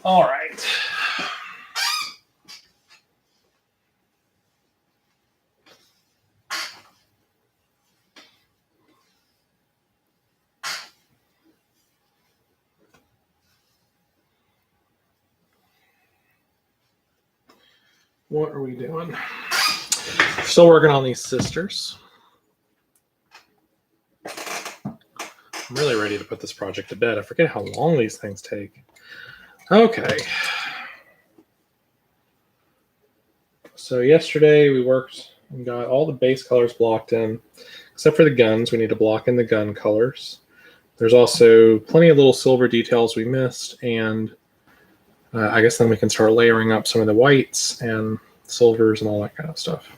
All right. What are we doing? Still working on these sisters. I'm really ready to put this project to bed. I forget how long these things take. Okay. So yesterday we worked and got all the base colors blocked in, except for the guns. We need to block in the gun colors. There's also plenty of little silver details we missed, and I guess then we can start layering up some of the whites and silvers and all that kind of stuff.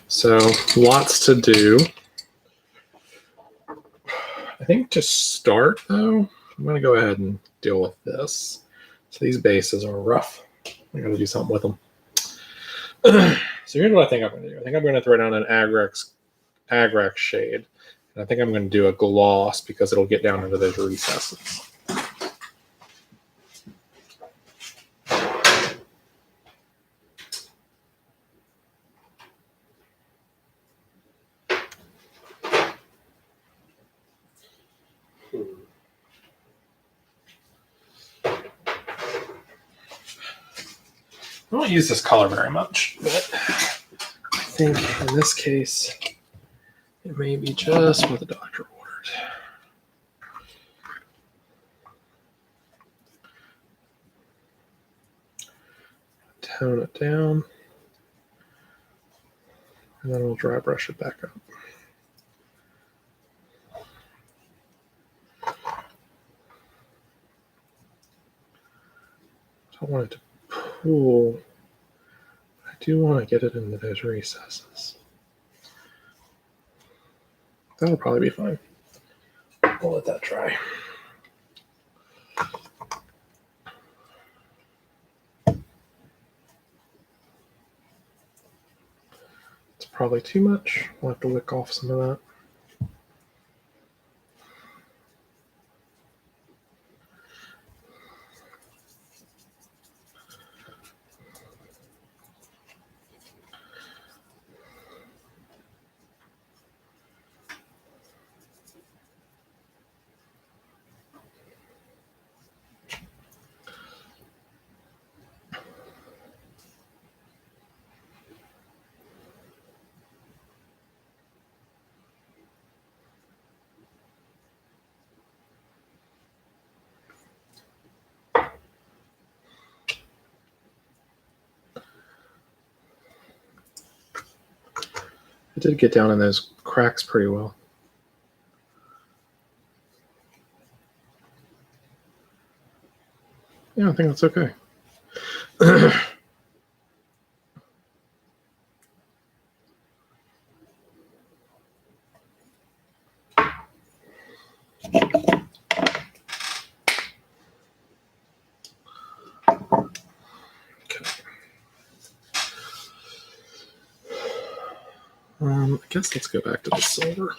So lots to do. I think to start, though, I'm going to go ahead and deal with this. So these bases are rough. I got to do something with them. So here's what I think I'm going to do. I think I'm going to throw down an Agrax shade. And I think I'm going to do a gloss because it'll get down into those recesses. I don't use this color very much, but I think in this case, it may be just what the doctor ordered. Tone it down, and then we'll dry brush it back up. I don't want it to pool. I do want to get it into those recesses. That'll probably be fine. We'll let that dry. It's probably too much. We'll have to lick off some of that. It did get down in those cracks pretty well. Yeah, I think that's okay. I guess let's go back to the silver.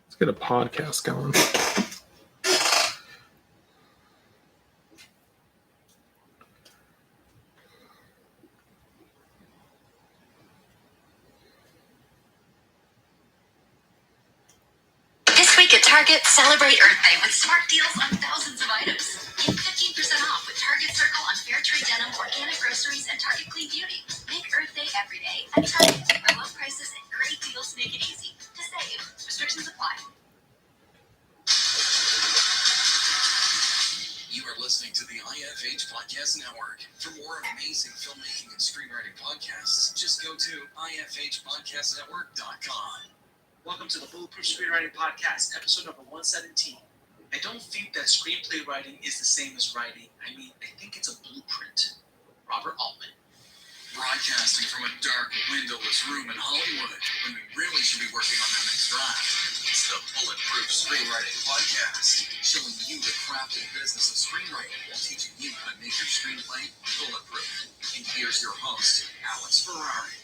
Let's get a podcast going. Target, celebrate Earth Day with smart deals on thousands of items. Get 15% off with Target Circle on fair trade denim, organic groceries, and Target Clean Beauty. Make Earth Day every day at Target, where low prices and great deals make it easy to save. Restrictions apply. You are listening to the IFH Podcast Network. For more amazing filmmaking and screenwriting podcasts, just go to ifhpodcastnetwork.com. Welcome to the Bulletproof Screenwriting Podcast, episode number 117. I don't think that screenplay writing is the same as writing. I think it's a blueprint. Robert Altman. Broadcasting from a dark, windowless room in Hollywood, when we really should be working on that next draft. It's the Bulletproof Screenwriting Podcast, showing you the craft and business of screenwriting and teaching you how to make your screenplay bulletproof. And here's your host, Alex Ferrari.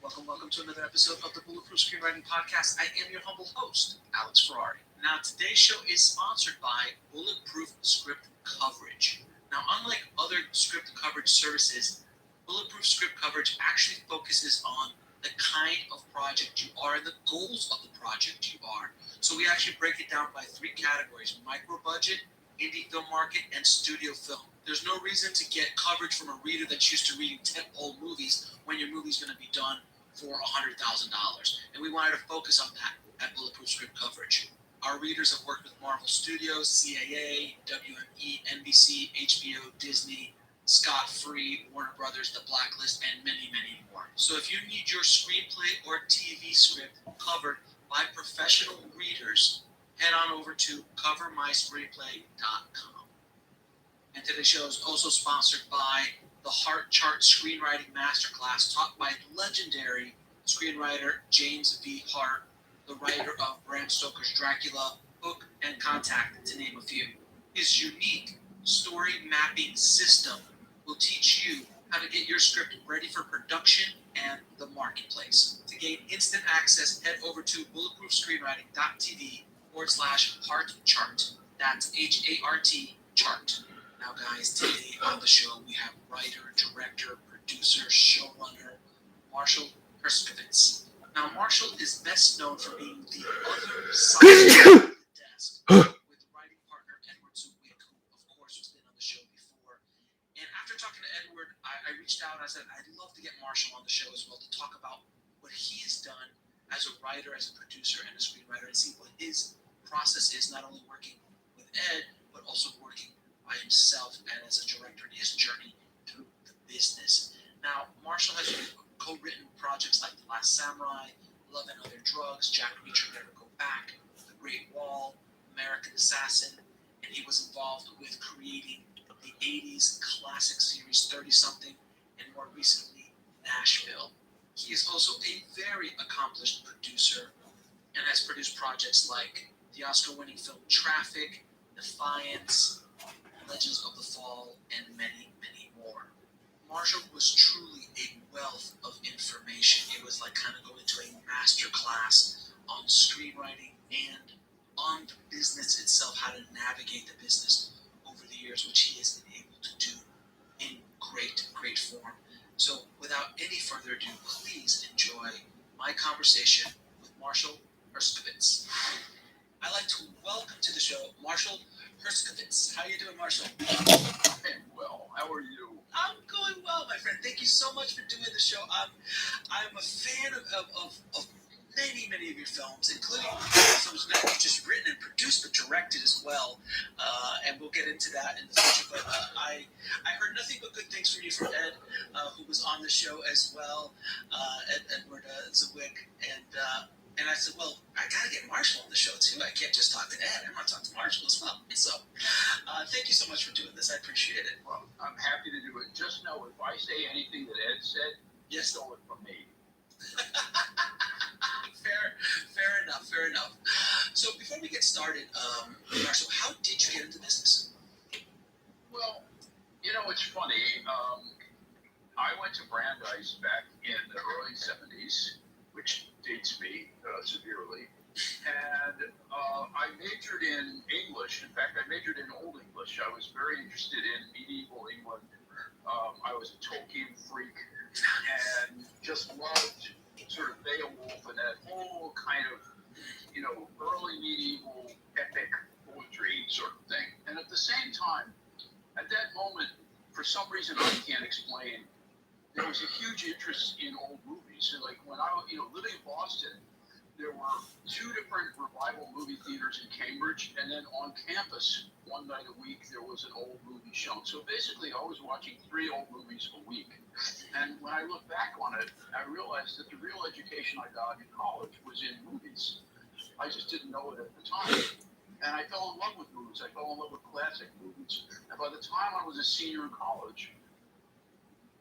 Welcome to another episode of the Bulletproof Screenwriting Podcast. I am your humble host, Alex Ferrari. Now, today's show is sponsored by Bulletproof Script Coverage. Now, unlike other script coverage services, Bulletproof Script Coverage actually focuses on the kind of project you are and the goals of the project you are. So we actually break it down by three categories: micro budget, indie film market, and studio film. There's no reason to get coverage from a reader that's used to reading tentpole movies when your movie's going to be done for $100,000. And we wanted to focus on that at Bulletproof Script Coverage. Our readers have worked with Marvel Studios, CAA, WME, NBC, HBO, Disney, Scott Free, Warner Brothers, The Blacklist, and many, many more. So if you need your screenplay or TV script covered by professional readers, head on over to covermyscreenplay.com. And today's show is also sponsored by the Heart Chart Screenwriting Masterclass, taught by legendary screenwriter James V. Hart, the writer of Bram Stoker's Dracula, Hook, and Contact, to name a few. His unique story mapping system will teach you how to get your script ready for production and the marketplace. To gain instant access, head over to bulletproofscreenwriting.tv/HeartChart. That's HART chart. Now, guys, today on the show we have writer, director, producer, showrunner, Marshall Herskovitz. Now, Marshall is best known for being the other side of the desk with writing partner Edward Zwick, who, of course, has been on the show before. And after talking to Edward, I reached out and I said, I'd love to get Marshall on the show as well to talk about what he has done as a writer, as a producer, and a screenwriter, and see what his process is, not only working with Ed, but also working by himself and as a director in his journey through the business. Now, Marshall has co-written projects like The Last Samurai, Love and Other Drugs, Jack Reacher, Never Go Back, The Great Wall, American Assassin, and he was involved with creating the 80s classic series 30-something, and more recently, Nashville. He is also a very accomplished producer and has produced projects like the Oscar-winning film Traffic, Defiance, Legends of the Fall, and many, many more. Marshall was truly a wealth of information. It was like kind of going to a master class on screenwriting and on the business itself, how to navigate the business over the years, which he has been able to do in great form. So without any further ado, please enjoy my conversation with Marshall Herskovitz. I'd like to welcome to the show Marshall Herskovitz. How are you doing, Marshall? I'm well. How are you? I'm going well, my friend. Thank you so much for doing the show. I'm a fan of many of your films, including films that you've just written and produced, but directed as well. And we'll get into that in the future. But I heard nothing but good things from you from Ed, who was on the show as well, Edward Zwick, and I said, well, I got to get Marshall on the show, too. I can't just talk to Ed. I want to talk to Marshall as well. So thank you so much for doing this. I appreciate it. Well, I'm happy to do it. Just know if I say anything that Ed said, you stole it from me. Fair enough. So before we get started, Marshall, how did you get into business? Well, it's funny. I went to Brandeis back in the early 70s, which dates me severely. And I majored in English. In fact, I majored in Old English. I was very interested in medieval England. I was a Tolkien freak and just loved sort of Beowulf and that whole kind of, early medieval epic poetry sort of thing. And at the same time, at that moment, for some reason I can't explain, there was a huge interest in old movies. So like when I was, living in Boston, there were 2 different revival movie theaters in Cambridge, and then on campus, one night a week, there was an old movie shown. So basically, I was watching 3 old movies a week. And when I look back on it, I realized that the real education I got in college was in movies. I just didn't know it at the time. And I fell in love with movies. I fell in love with classic movies. And by the time I was a senior in college,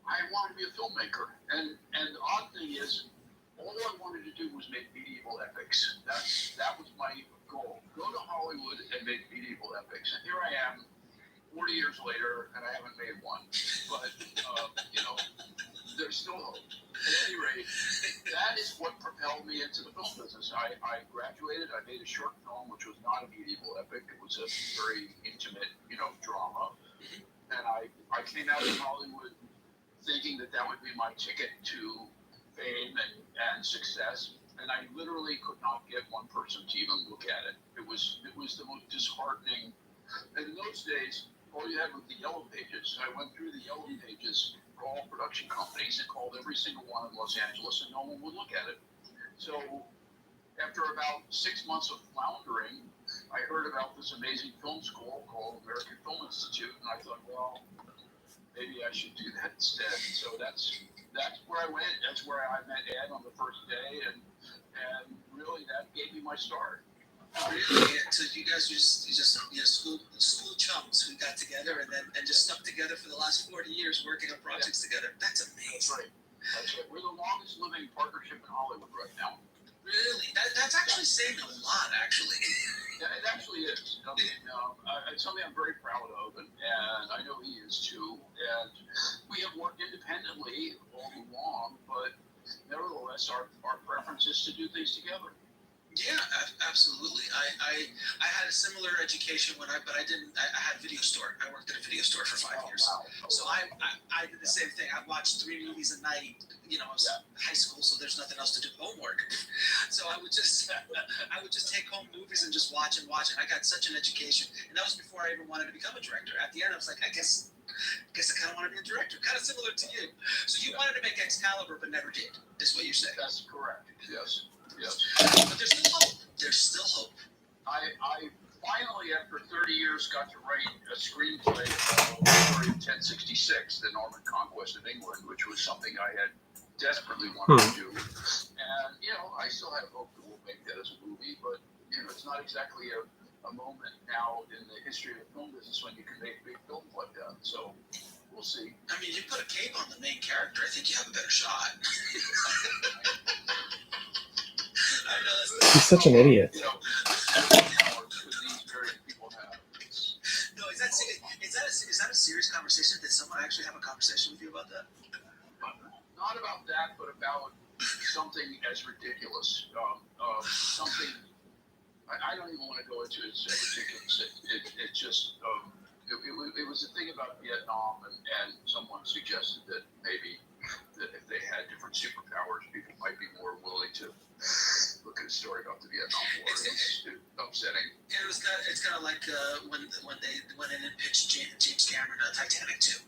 I wanted to be a filmmaker. And the odd thing is, all I wanted to do was make medieval epics. That was my goal. Go to Hollywood and make medieval epics. And here I am, 40 years later, and I haven't made one. But, there's still hope. At any rate, that is what propelled me into the film business. I graduated. I made a short film, which was not a medieval epic. It was a very intimate, drama. And I came out of Hollywood thinking that would be my ticket to fame and success, and I literally could not get one person to even look at it. It was the most disheartening. And in those days, all you had was the yellow pages. I went through the yellow pages for all production companies and called every single one in Los Angeles, and no one would look at it. So after about 6 months of floundering, I heard about this amazing film school called American Film Institute, and I thought, well, maybe I should do that instead. So that's where I went. That's where I met Ed on the first day, and really that gave me my start. Really? Yeah. So you guys were just school chums who got together and just stuck together for the last 40 years working on projects together. That's amazing. That's right. We're the longest living partnership in Hollywood right now. Really? That's actually saying a lot, actually. Yeah, it actually is. I mean, it's something I'm very proud of, and I know he is too. And we have worked independently all along, but nevertheless, our preference is to do things together. Yeah, absolutely. I had a similar education but I didn't. I had a video store. I worked at a video store for 5 years. Wow. So I did the same thing. I watched 3 movies a night. I was in high school, so there's nothing else to do. Homework. So I would just take home movies and just watch and watch. And I got such an education. And that was before I even wanted to become a director. At the end, I was like, I guess I kind of want to be a director. Kind of similar to you. So you wanted to make Excalibur, but never did. Is what you're saying? That's correct. Yes. But there's still hope. There's still hope. I finally, after 30 years, got to write a screenplay of the story of 1066, the Norman conquest of England, which was something I had desperately wanted to do. And, I still have hope that we'll make that as a movie, but, it's not exactly a moment now in the history of the film business when you can make big films like that. So we'll see. I mean, you put a cape on the main character, I think you have a better shot. He's such an idiot. These very people have. No, is that a serious conversation? Did someone actually have a conversation with you about that? Not about that, but about something as ridiculous. Something I don't even want to go into. It's ridiculous. It just it was a thing about Vietnam, and someone suggested that maybe that if they had different superpowers, people might be more willing to look at a story about the Vietnam War. It's upsetting. It's kind of like when they went in and pitched James Cameron Titanic 2.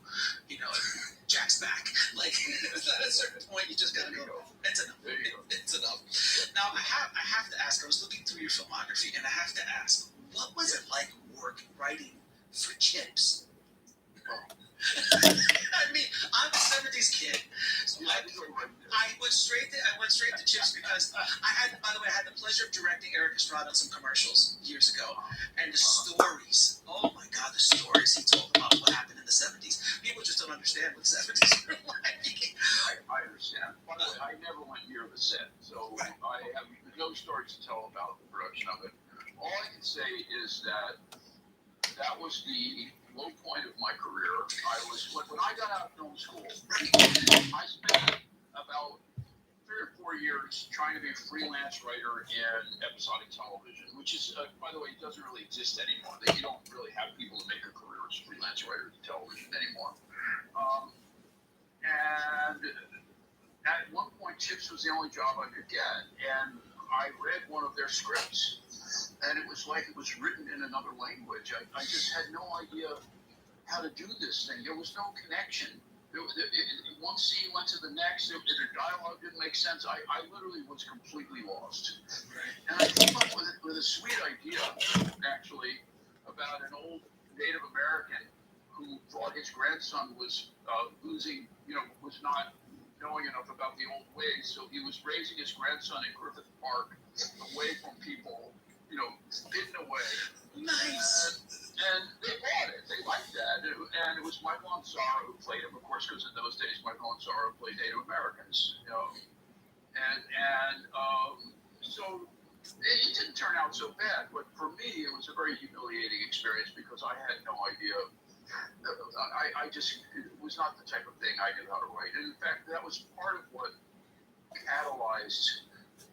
Jack's back. Like at a certain point, you just gotta go. It's enough. It's enough. Now I have to ask. I was looking through your filmography, and I have to ask, what was it like writing for Chips? I mean, I'm a 70s kid, so I went straight to Chips because I had the pleasure of directing Eric Estrada on some commercials years ago, and the stories. Oh my God, the stories he told about what happened in the 70s. People just don't understand what the 70s were like. I understand. By the way, I never went near the set, so I have no stories to tell about the production of it. All I can say is that was the low point of my career. When I got out of film school, I spent about 3 or 4 years trying to be a freelance writer in episodic television, which is, by the way, it doesn't really exist anymore. You don't really have people that make a career as freelance writers in television anymore. And at one point, Chips was the only job I could get, and I read one of their scripts, and it was like it was written in another language. I just had no idea how to do this thing. There was no connection. One scene went to the next. The dialogue didn't make sense. I literally was completely lost. And I came up with a sweet idea, actually, about an old Native American who thought his grandson was losing, was not knowing enough about the old ways. So he was raising his grandson in Griffith Park away from people, hidden away. Nice. And they bought it. They liked that. And it was Michael Ansara who played him, of course, because in those days Michael Ansara played Native Americans. So it didn't turn out so bad. But for me, it was a very humiliating experience because I had no idea. It was not the type of thing I knew how to write. And in fact, that was part of what catalyzed,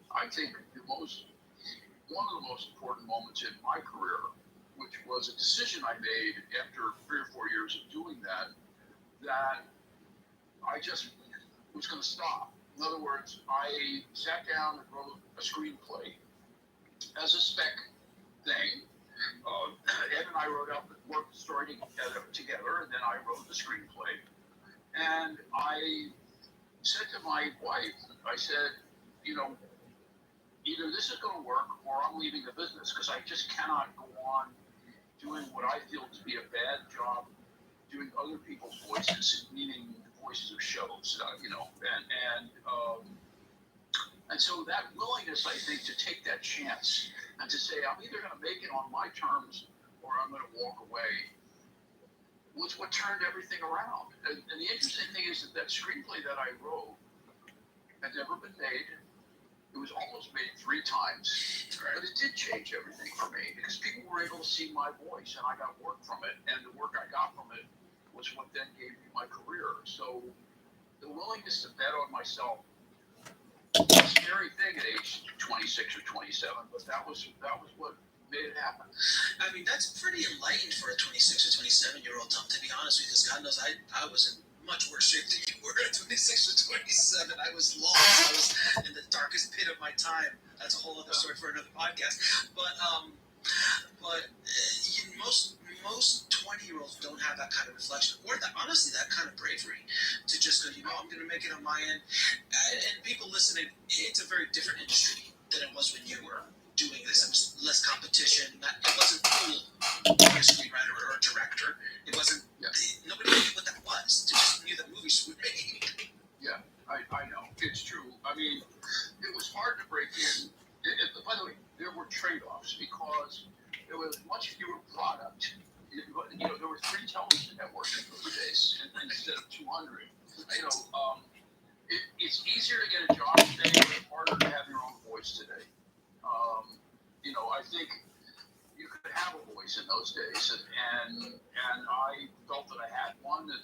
I think, one of the most important moments in my career, which was a decision I made after 3 or 4 years of doing that I just was going to stop. In other words, I sat down and wrote a screenplay as a spec thing. Ed and I worked the story together, and then I wrote the screenplay. And I said to my wife, I said, either this is going to work or I'm leaving the business because I just cannot go on doing what I feel to be a bad job doing other people's voices, meaning voices of shows, and so that willingness, I think, to take that chance and to say, I'm either going to make it on my terms or I'm going to walk away, was what turned everything around. And the interesting thing is that screenplay that I wrote had never been made. It was almost made 3 times, but it did change everything for me because people were able to see my voice and I got work from it. And the work I got from it was what then gave me my career. So the willingness to bet on myself was a scary thing at age 26 or 27, but that was what made it happen. I mean, that's pretty enlightened for a 26 or 27-year-old, Tom, to be honest with you, because God knows I was in much worse shape than you were at 26 or 27. I was lost. I was in the darkest pit of my time. That's a whole other story for another podcast. But most 20-year-olds don't have that kind of reflection, or honestly that kind of bravery to just go, I'm going to make it on my end. And people listening, it's a very different industry than it was when you were doing this. It was less competition. It wasn't cool to be a screenwriter or a director. It wasn't. Nobody knew what that was. They just knew that movies would make. Yeah, I know. It's true. I mean, it was hard to break in. By the way, there were trade-offs because there was much fewer product. There were 3 television networks in those days instead of 200. It's easier to get a job today, but it's harder to have your own voice today. I think you could have a voice in those days, and I felt that I had one, and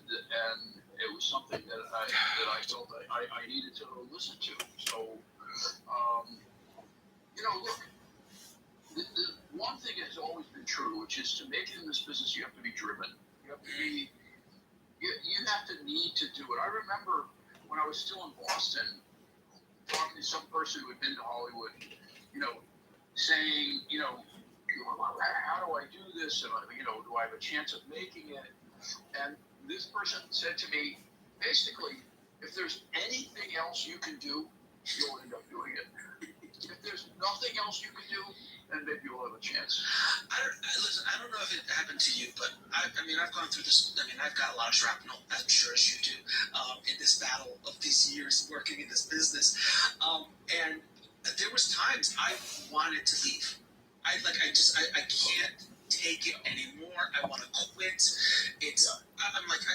it was something that I felt I needed to listen to. So, look, the one thing has always been true, which is to make it in this business, you have to be driven. You have to be. You have to need to do it. I remember when I was still in Boston, talking to some person who had been to Hollywood, saying, how do I do this? And, do I have a chance of making it? And this person said to me, basically, if there's anything else you can do, you'll end up doing it. If there's nothing else you can do, then maybe you'll have a chance. Listen, I don't know if it happened to you, but I've gone through this. I've got a lot of shrapnel, I'm sure as you do, in this battle of these years working in this business. And there was times I wanted to leave. I can't take it anymore. I want to quit. I'm like,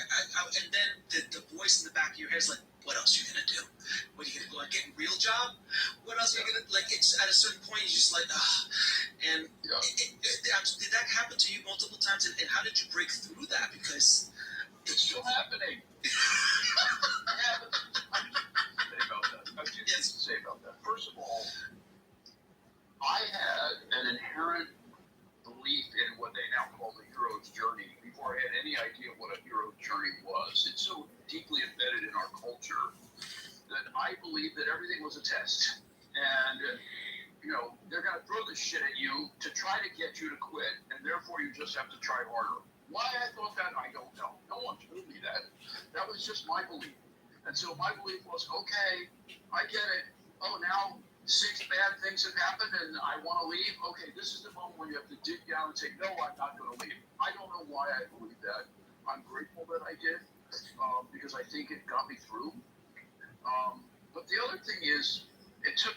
and then the voice in the back of your head is like, what else are you going to do? What are you going to go and get a real job? What else are you going to, it's at a certain point, you're just like, And did that happen to you multiple times? And how did you break through that? Because it's still happening. I have to say about that. First of all, I had an inherent belief in what they now call the hero's journey before I had any idea what a hero's journey was. It's so deeply embedded in our culture that I believed that everything was a test. And they're going to throw this shit at you to try to get you to quit, and therefore you just have to try harder. Why I thought that, I don't know. No one told me that. That was just my belief. And so my belief was, okay, I get it. Oh, now 6 bad things have happened and I want to leave. Okay, this is the moment where you have to dig down and say, no, I'm not going to leave. I don't know why I believe that. I'm grateful that I did because I think it got me through. But the other thing is, it took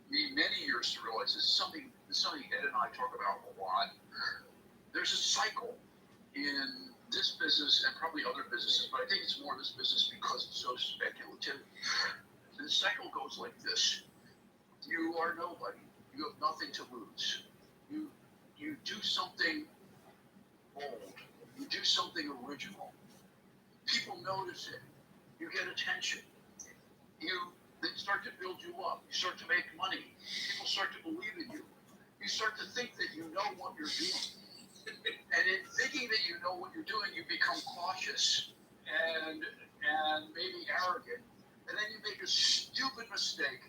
me many years to realize this is something Ed and I talk about a lot. There's a cycle in this business and probably other businesses, but I think it's more this business because it's so speculative. The cycle goes like this. You are nobody. You have nothing to lose. You do something bold. You do something original. People notice it. You get attention. They start to build you up. You start to make money. People start to believe in you. You start to think that you know what you're doing. And in thinking that you know what you're doing, you become cautious and maybe arrogant. And then you make a stupid mistake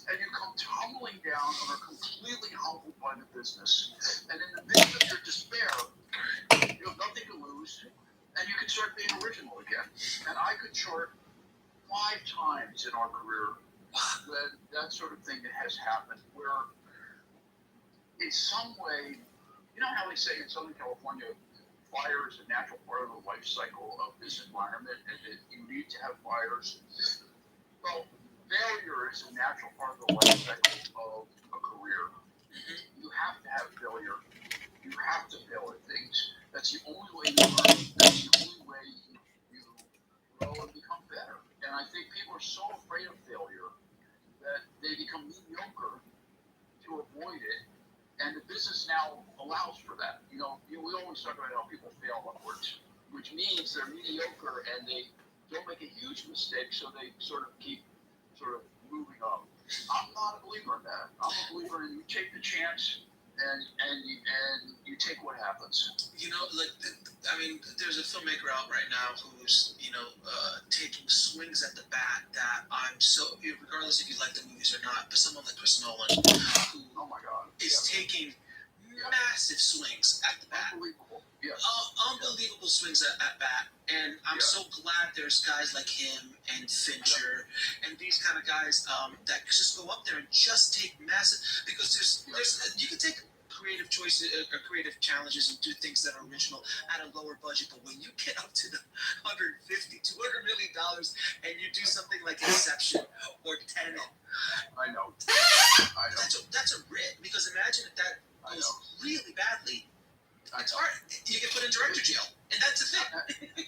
and you come tumbling down and are completely humbled by the business. And in the midst of your despair, you have nothing to lose and you can start being original again. And I could chart 5 times in our career when that sort of thing has happened, where in some way, you know how they say in Southern California, fire is a natural part of the life cycle of this environment and that you need to have fires? Well, failure is a natural part of the life cycle of a career. You have to have failure. You have to fail at things. That's the only way you learn. That's the only way you grow and become better. And I think people are so afraid of failure that they become mediocre to avoid it. And the business now allows for that. We always talk about how people fail upwards, which means they're mediocre and they don't make a huge mistake, so they sort of keep moving up. I'm not a believer in that. I'm a believer in you take the chance and you take what happens. There's a filmmaker out right now who's taking swings at the bat that I'm so, regardless if you like the movies or not, but someone like Chris Nolan, who oh my God, is taking massive swings at the bat. Unbelievable. Yes. Unbelievable swings at bat. And I'm so glad there's guys like him and Fincher and these kind of guys that just go up there and just take massive, because there's you can take creative choices or creative challenges and do things that are original at a lower budget, but when you get up to the $150, $200 million and you do something like Inception or Tenet, I know. That's a rip, because imagine if that goes really badly. It's hard. You get put in director jail, and that's the thing.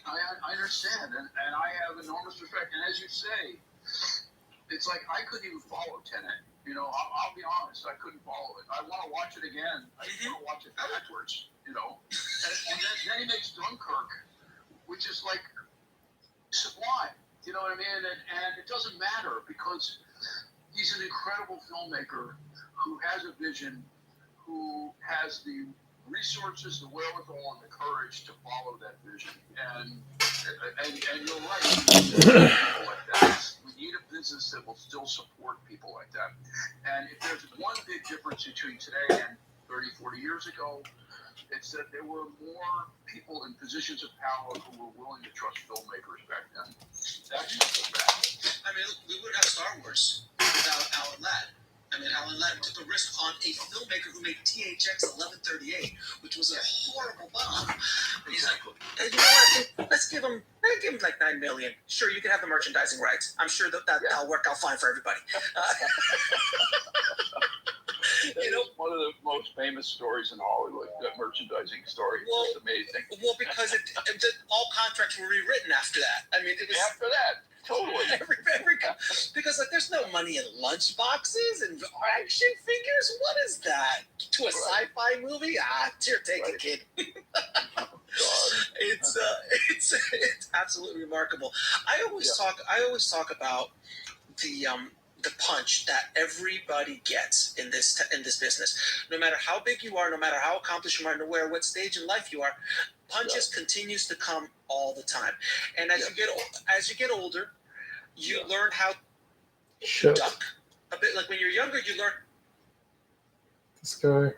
I understand, and I have enormous respect. And as you say, it's like I couldn't even follow Tenet. I'll be honest, I couldn't follow it. I want to watch it again. I want to watch it backwards. And then he makes Dunkirk, which is like sublime. You know what I mean? And it doesn't matter because he's an incredible filmmaker who has a vision, who has the resources, the wherewithal, and the courage to follow that vision. And you're right. We need people like that. We need a business that will still support people like that. And if there's one big difference between today and 30, 40 years ago, it's that there were more people in positions of power who were willing to trust filmmakers back then. That's not so bad. We wouldn't have Star Wars without Alan Ladd. Alan Ladd took a risk on a filmmaker who made THX 1138, which was a horrible bomb. He's like, hey, you know what? Let's give him like $9 million. Sure, you can have the merchandising rights. I'm sure that'll work out fine for everybody. One of the most famous stories in Hollywood, that merchandising story. It's amazing. Well, because all contracts were rewritten after that. It was after that. Totally. Because there's no money in lunch boxes and action figures. What is that to a sci-fi movie? Take it, kid. It's absolutely remarkable. I always talk about the punch that everybody gets in this business. No matter how big you are, no matter how accomplished you are, no matter what stage in life you are, punches continues to come all the time. And as you get older, you learn how to duck a bit. Like when you're younger, you learn This guy.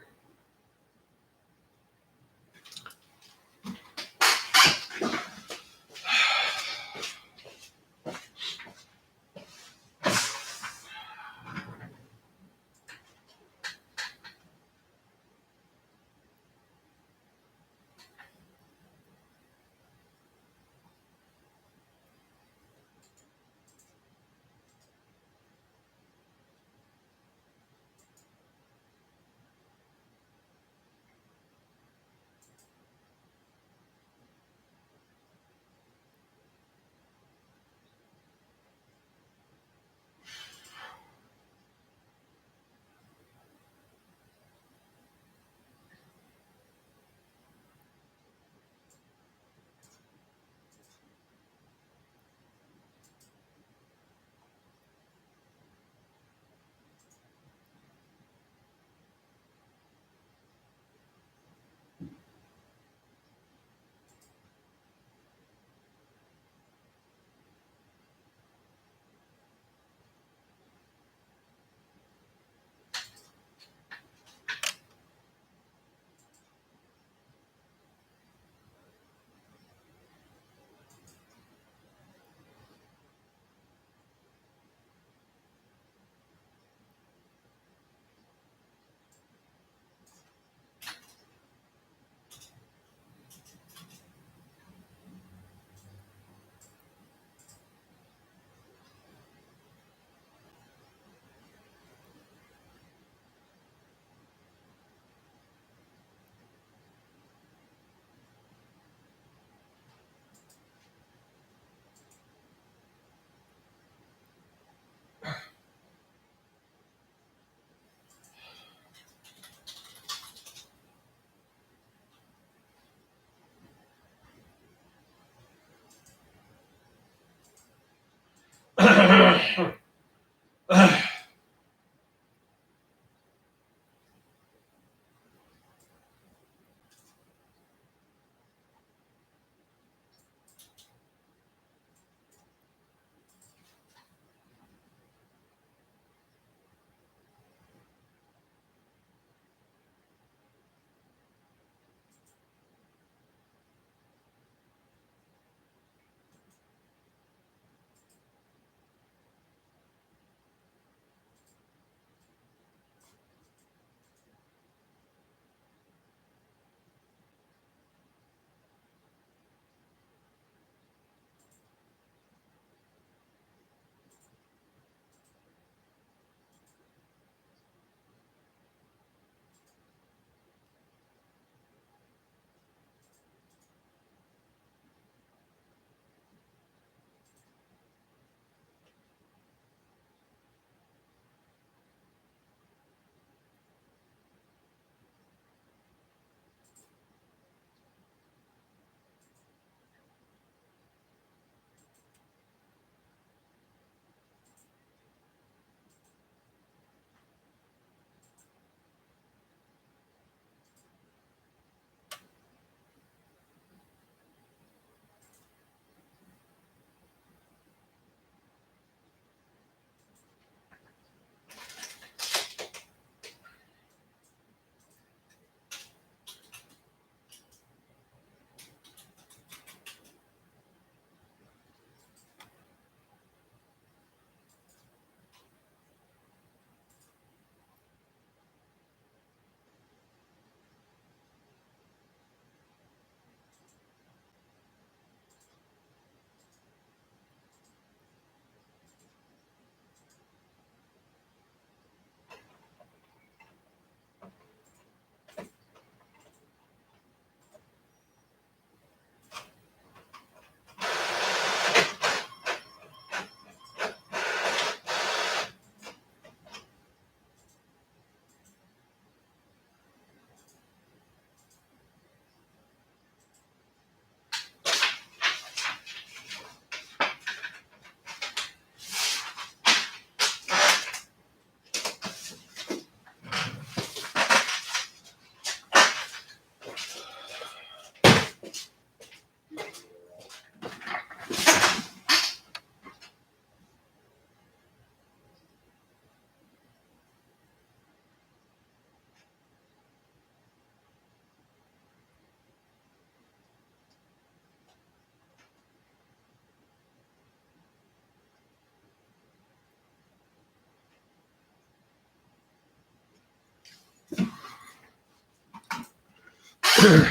Here's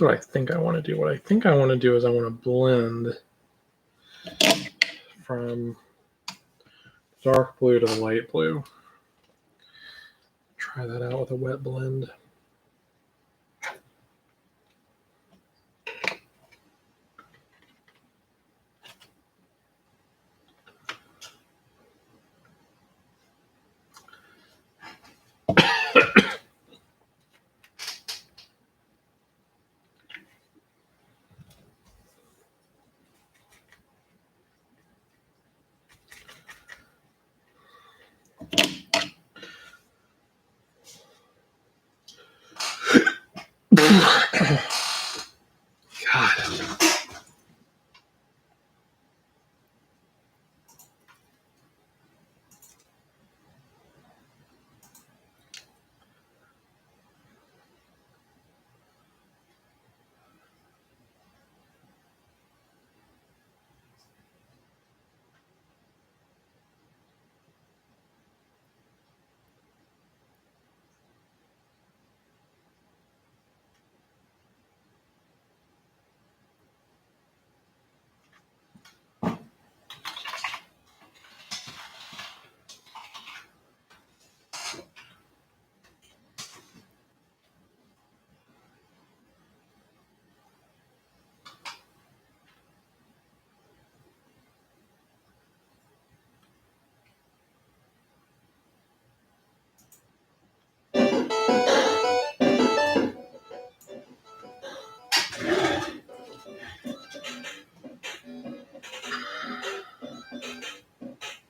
what I think I want to do. What I think I want to do is I want to blend from dark blue to the light blue. Try that out with a wet blend. God.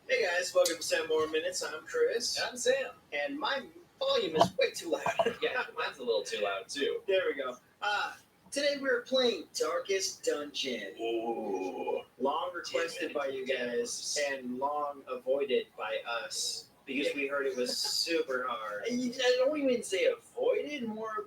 Hey guys, welcome to 7 More Minutes. I'm Chris. I'm Sam. And my volume is way too loud. Yeah, mine's a little too loud too. There we go. Today we're playing Darkest Dungeon. Ooh. Long requested by you guys and long avoided by us because we heard it was super hard. I don't even say avoided, more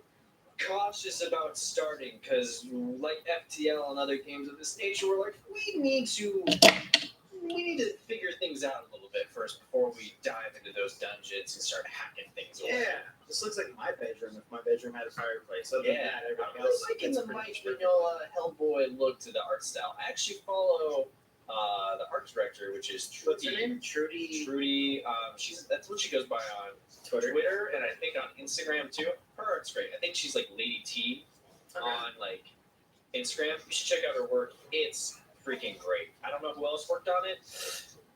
cautious about starting, because like FTL and other games of this nature, we're like, we need to figure things out a little bit first before we dive into those dungeons and start hacking things away. Yeah, this looks like my bedroom if my bedroom had a fireplace. Other than Yeah, that, everything I'm else liking gets the pretty Mike strict. Mignola Hellboy look to the art style. I actually follow the art director, which is What's her Trudy. name? Trudy. Trudy, that's what she goes by on Twitter, and I think on Instagram too. Her art's great. I think she's like Lady T on like Instagram. You should check out her work. It's freaking great. I don't know who else worked on it.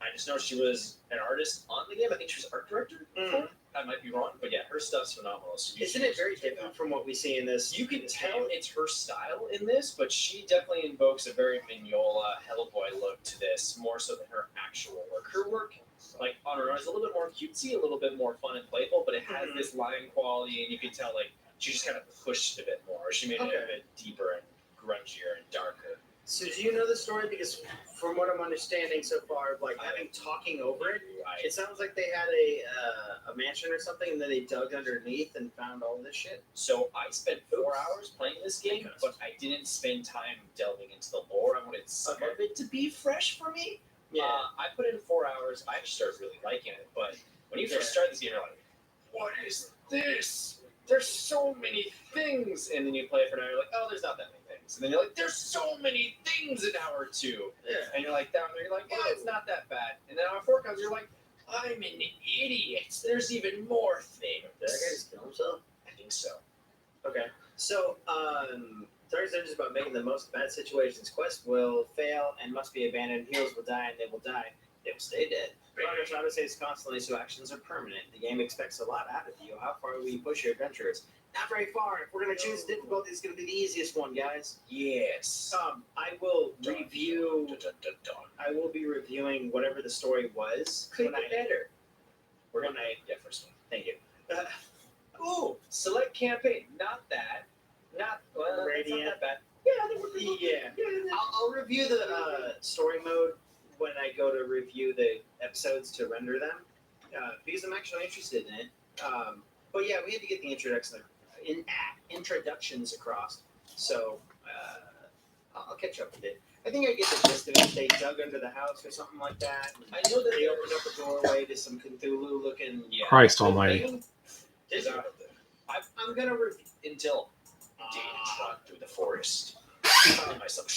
I just know she was an artist on the game. I think she was art director. Mhm. I might be wrong, but yeah, her stuff's phenomenal. So you Isn't should it very check it out. different from what we see in this? You can tell it's her style in this, but she definitely invokes a very Mignola Hellboy look to this, more so than her actual work. Her work, like on her own, is a little bit more cutesy, a little bit more fun and playful, but it has Mhm. this line quality, and you can tell like she just kind of pushed it a bit more. She made it a Okay. bit deeper and grungier and darker. So do you know the story? Because from what I'm understanding so far, like having talking over it, it sounds like they had a mansion or something, and then they dug underneath and found all this shit. So I spent 4 hours playing this game, but I didn't spend time delving into the lore. I wanted some of it to be fresh for me. I put in 4 hours. I just started really liking it. But when you first start this game, you're like, what is this? There's so many things. And then you play it for an hour, you're like, oh, there's not that many things. And then you're like, there's so many things in hour 2. Yeah. And you're like, down there, you're like, yeah, it's not that bad. And then hour 4 comes, you're like, I'm an idiot. There's even more things. Did that guy just kill himself? I think so. Okay. So, Darkest Dungeon is about making the most of bad situations. Quest will fail and must be abandoned. Heroes will die and they will die. They will stay dead. Progress autosaves constantly, so actions are permanent. The game expects a lot out of you. How far will you push your adventurers? Not very far. If we're going to choose difficulty, it's going to be the easiest one, guys. Yes. I will review. I will be reviewing whatever the story was. Click when the better. We're gonna yeah, first one. Thank you. Ooh, select campaign. Not that. Not well. It's Radiant. not that bad. Yeah, I think we're pretty Yeah. I'll review the story mode when I go to review the episodes to render them, because I'm actually interested in it. But yeah, we had to get the introduction introductions across. So I'll catch up with it. I think I get the gist of it. They dug under the house or something like that. I know that They opened up a doorway to some Cthulhu-looking. Yeah. Christ almighty. I'm gonna until Dane trod through the forest. Telling myself,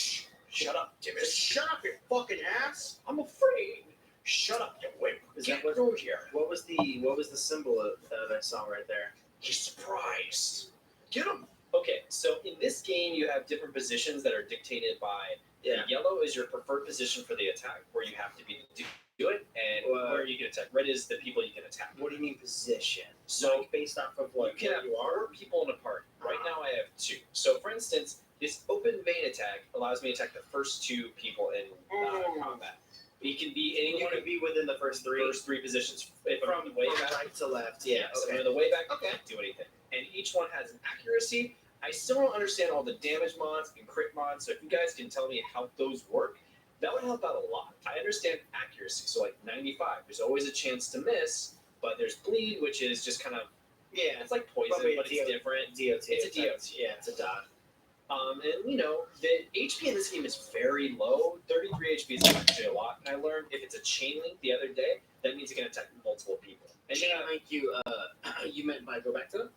shut up, Timothy. Shut up, you fucking ass! I'm afraid. Shut up, you wimp. Get Get through here. What was the symbol that I saw right there? He's surprised. Get him. Okay, so in this game, you have different positions that are dictated by. Yeah. Yellow is your preferred position for the attack, where you have to be to do it, and where you can attack. Red is the people you can attack. What do you mean position? So Like based off of what you can have you are? 4 people in a party. Right now, I have 2. So, for instance, this open vein attack allows me to attack the first 2 people in combat. It can be You anyone. could be within the first three. First 3 positions. If I'm From way back, right to left. Yeah. so Okay. on the way back, Okay. I can't do anything. And each one has an accuracy. I still don't understand all the damage mods and crit mods, so if you guys can tell me how those work, that would help out a lot. I understand accuracy, so like 95, there's always a chance to miss, but there's bleed, which is just kind of, Yeah. it's like poison, Probably a but it's different. DOT. It's a DOT. Yeah, it's a dot. And you know, the HP in this game is very low. 33 HP is actually a lot. And I learned if it's a chain link the other day, that means it can attack multiple people. And Chain link you meant by go back to it?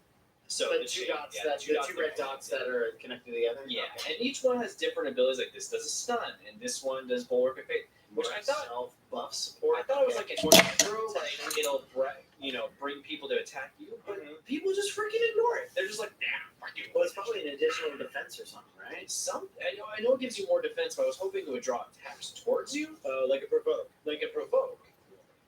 so the the two chain- dots yeah, that the the two red dots that are connected together? Yeah, Okay. and each one has different abilities. Like this does a stun, and this one does bulwark of fate. Which I thought- self buff support. I thought it was like a hero, like it'll bring people to attack you, but people just freaking ignore it. They're just like, nah, fuck you. Well, it's probably an additional defense or something, right? I know it gives you more defense, but I was hoping it would draw attacks towards you, like a provoke.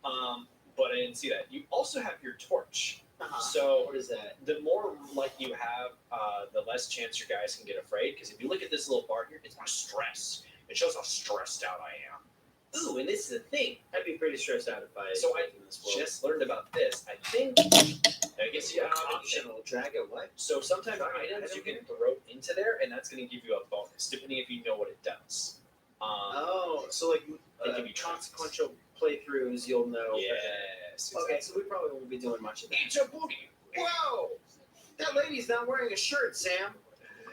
But I didn't see that. You also have your torch. So what is that? the more like you have, the less chance your guys can get afraid. Because if you look at this little bar here, it's my stress. It shows how stressed out I am. Ooh, and this is the thing. I'd be pretty stressed out if I So I lived in this world. just learned about this. I think. I guess you have Optional dragon what? So sometimes Sorry, items I you don't can throw into there, and that's going to give you a bonus, depending if you know what it does. So like They give you consequential playthroughs, you'll know. Yes. Okay, so we probably won't be doing much of that. It's a booty. Whoa! That lady's not wearing a shirt, Sam.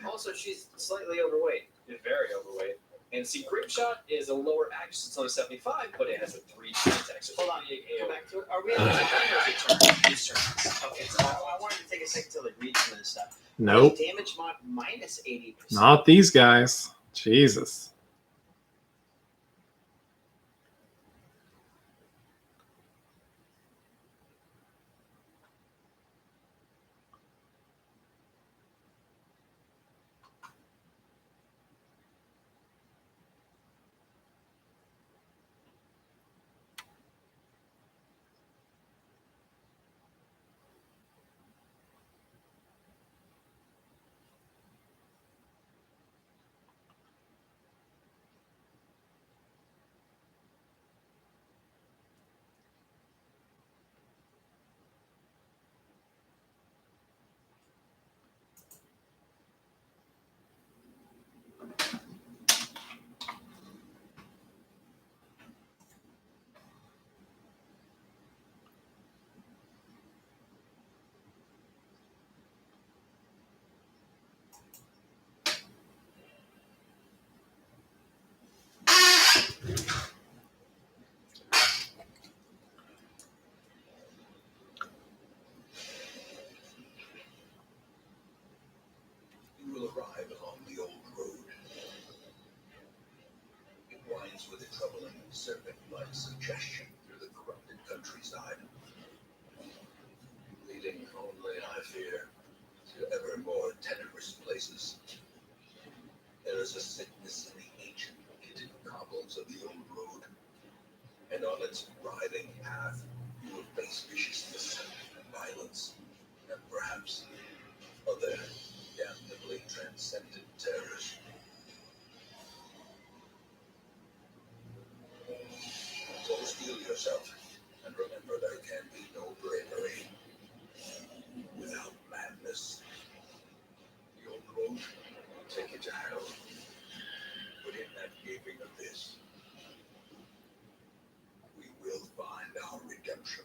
Also, she's slightly overweight. It's very overweight. And see, Grip Shot is a lower accuracy. It's only 75, but it has a 3 attack. So Hold on, big go AoE. back to it. Are we on the time or is it turn? It's turn. Okay, so I wanted to take a second to like read some of this stuff. Nope. Damage mod minus 80%. Not these guys. Jesus. You will arrive along the old road. It winds with a troubling serpent-like suggestion through the corrupted countryside, leading only, I fear, to ever more tenebrous places. There is a sickness in the ancient pitted cobbles of the old road, and on its writhing path you will face viciousness and violence, and perhaps other damnably transcendent terrors. So steel yourself, and remember there can be no bravery without madness. The old road will take you to hell, but in that gaping abyss, we will find our redemption.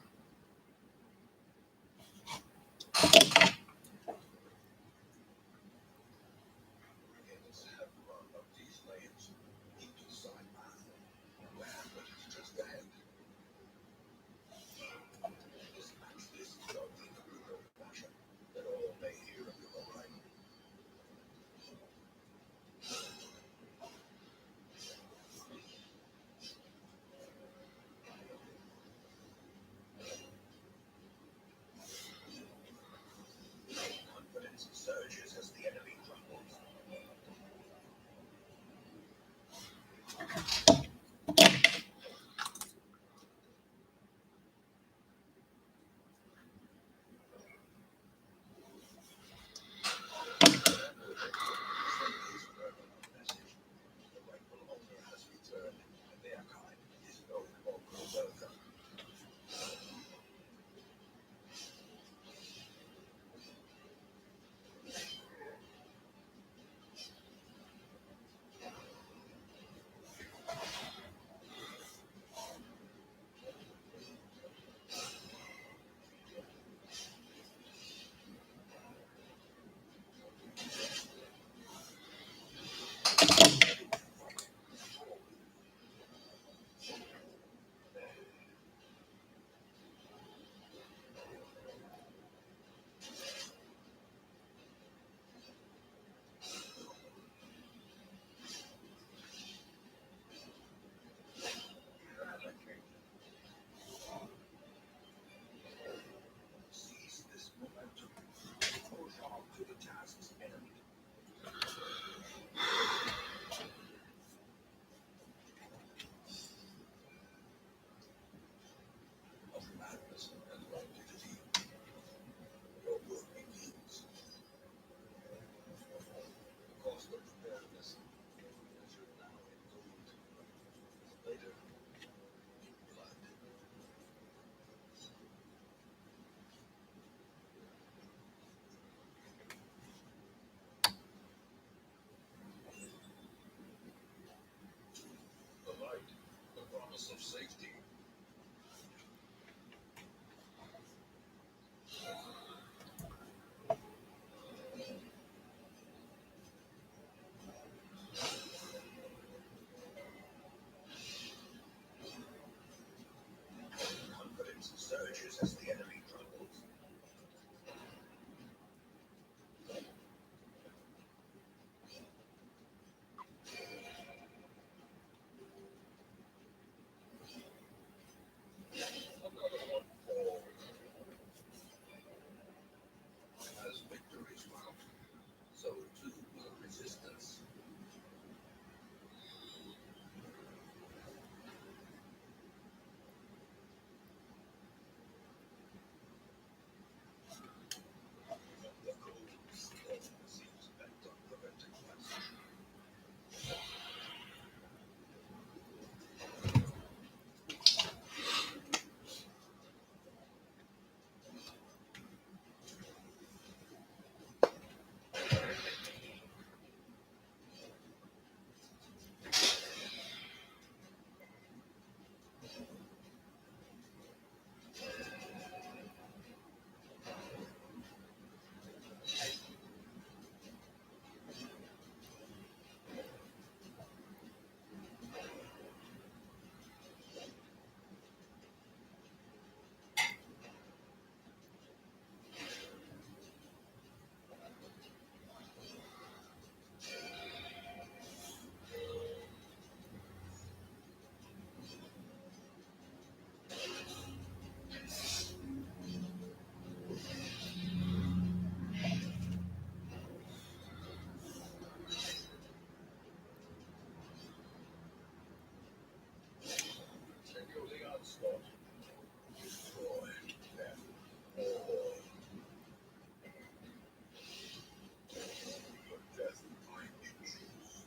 of safety. Confidence surges as the enemy crumbles. Another one falls. As victories mount, so too will resistance. The cold storm seems bent on preventing passage. Continue the onslaught. Destroy them all. Your death find you choose.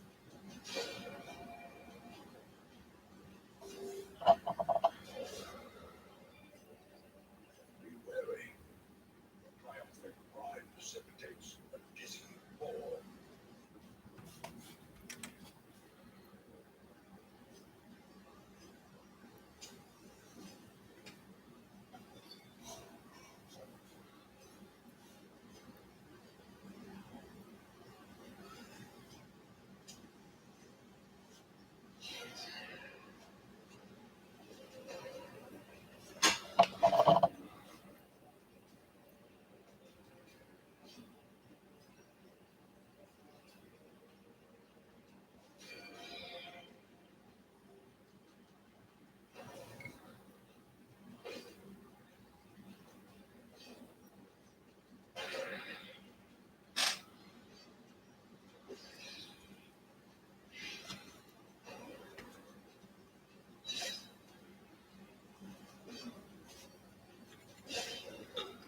Be wary. Triumphant pride precipitates a dizzy fall.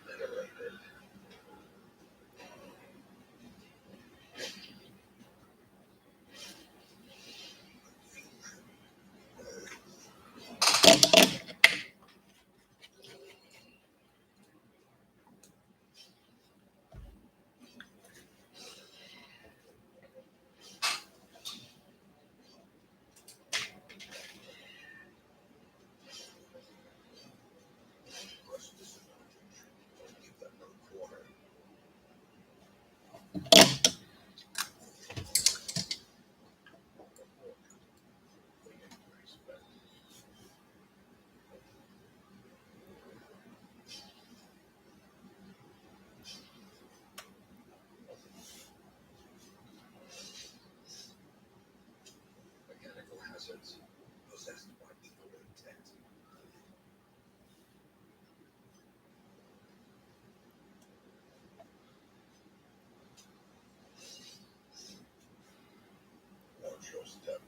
Liberated. Press disadvantage. Give them no quarter. The increase spent. Mechanical hazards possessed by evil intent. Watch your step.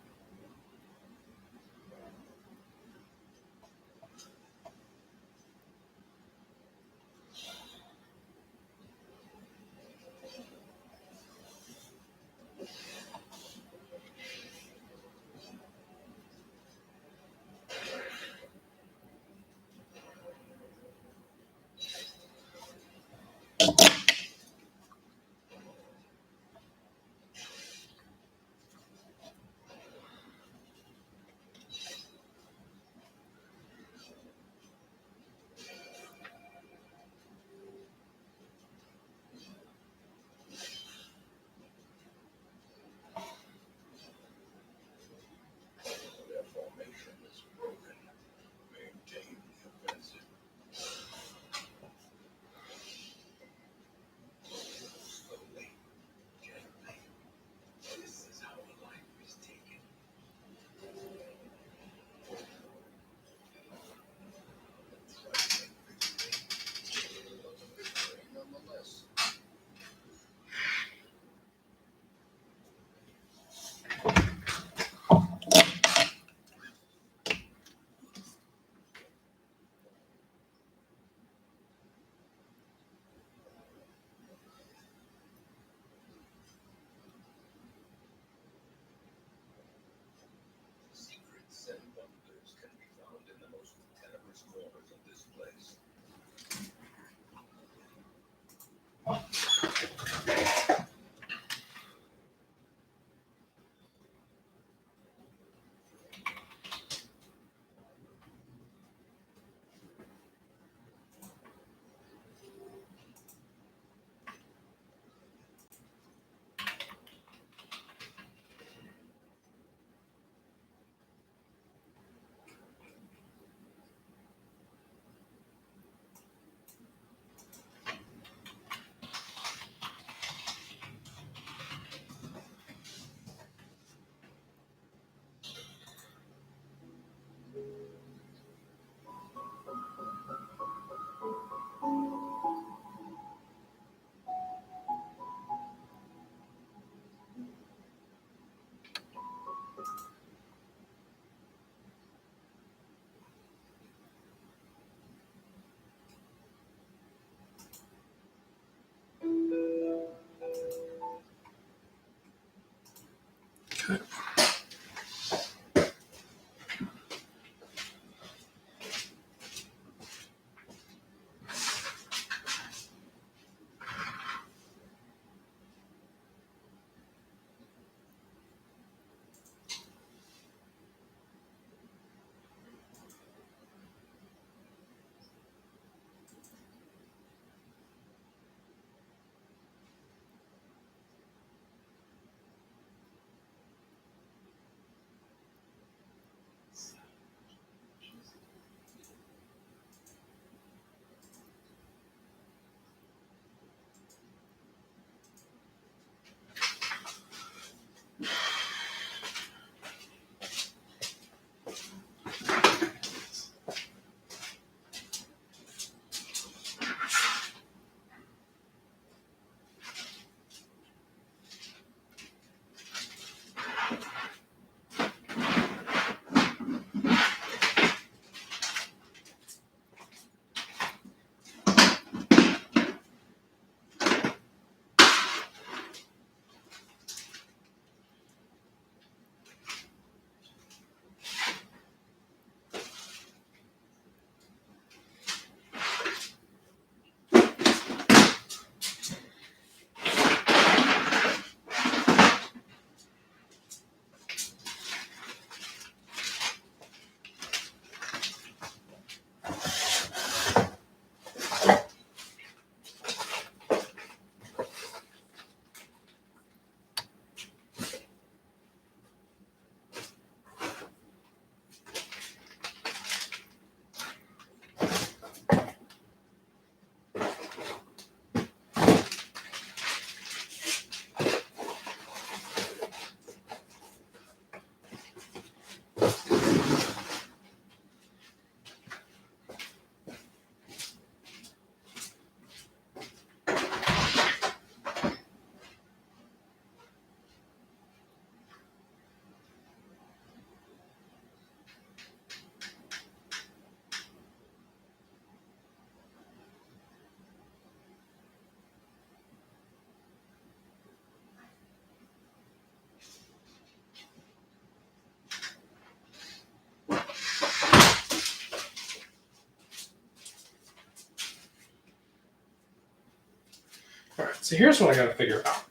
right, so here's what I got to figure out.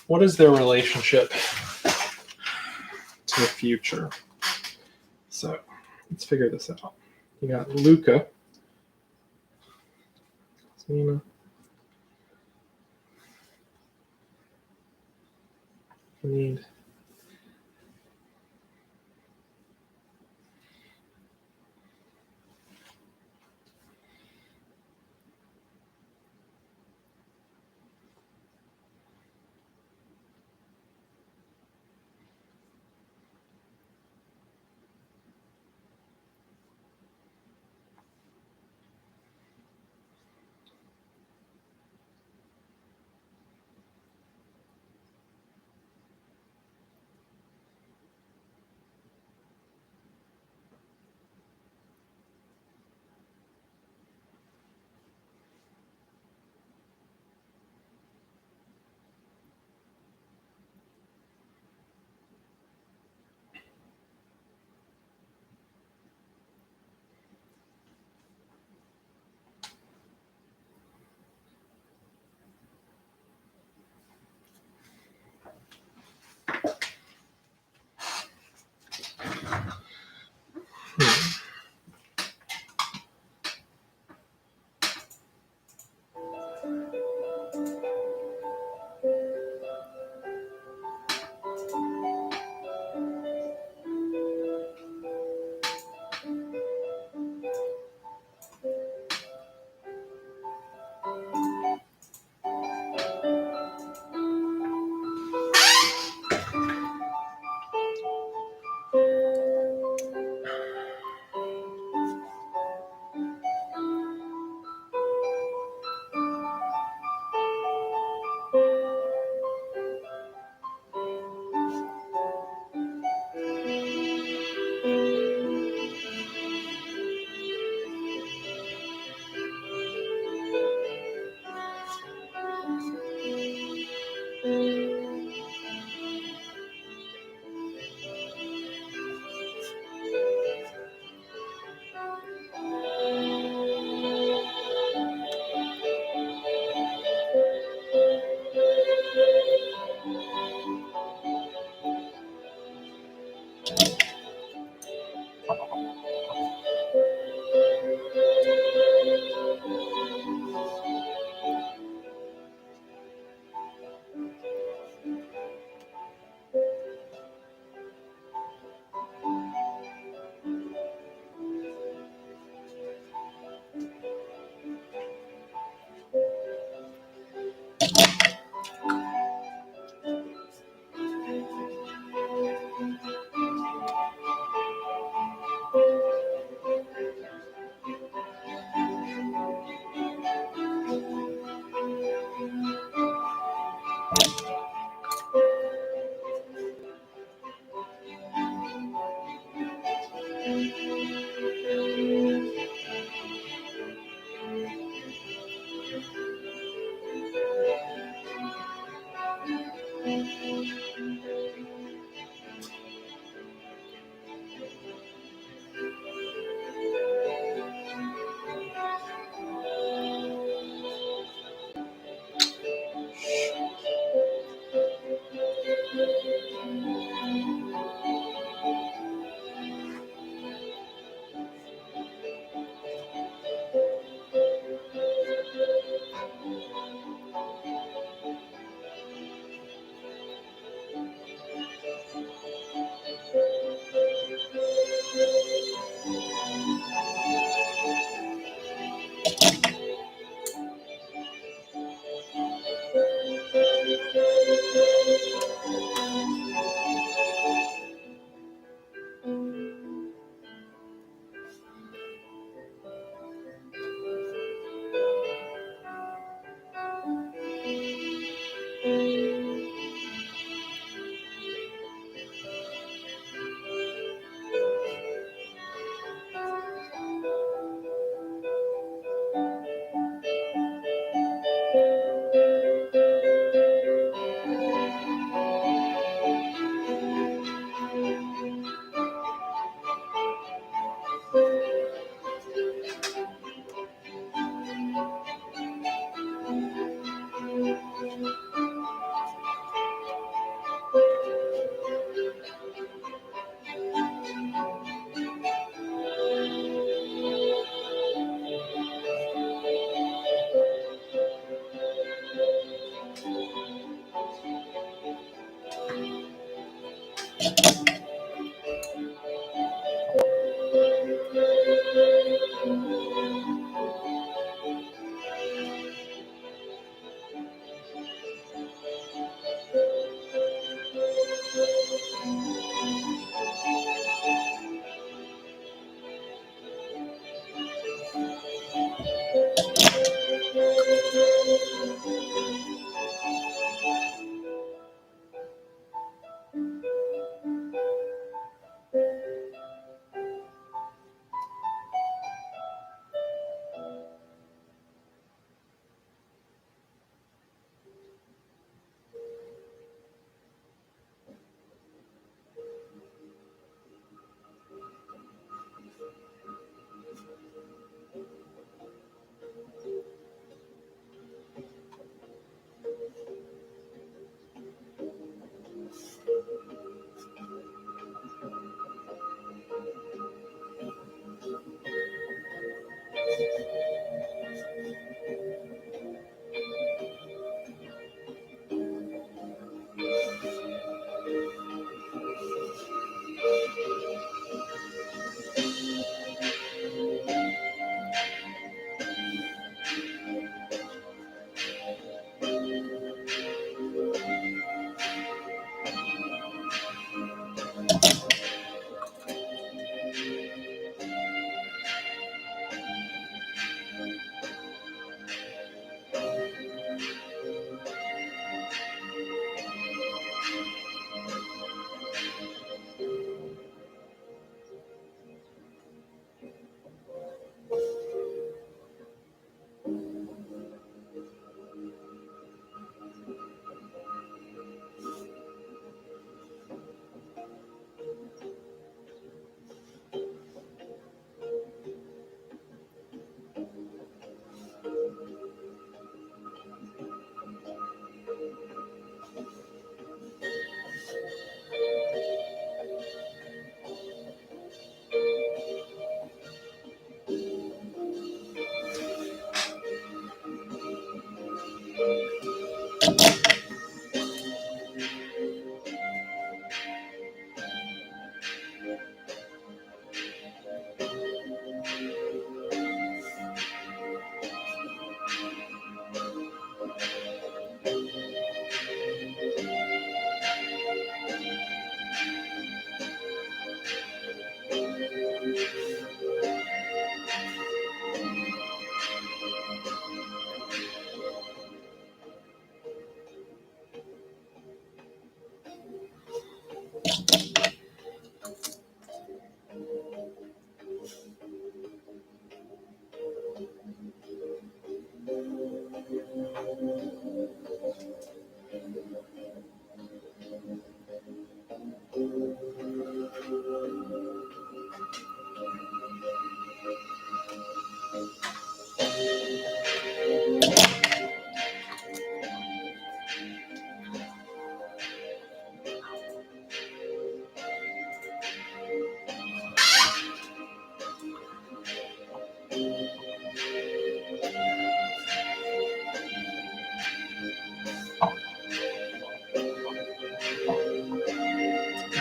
What is their relationship to the future? So let's figure this out. You got Luca. Nina. We need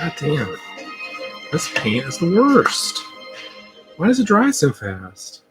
God damn. This paint is the worst. Why does it dry so fast?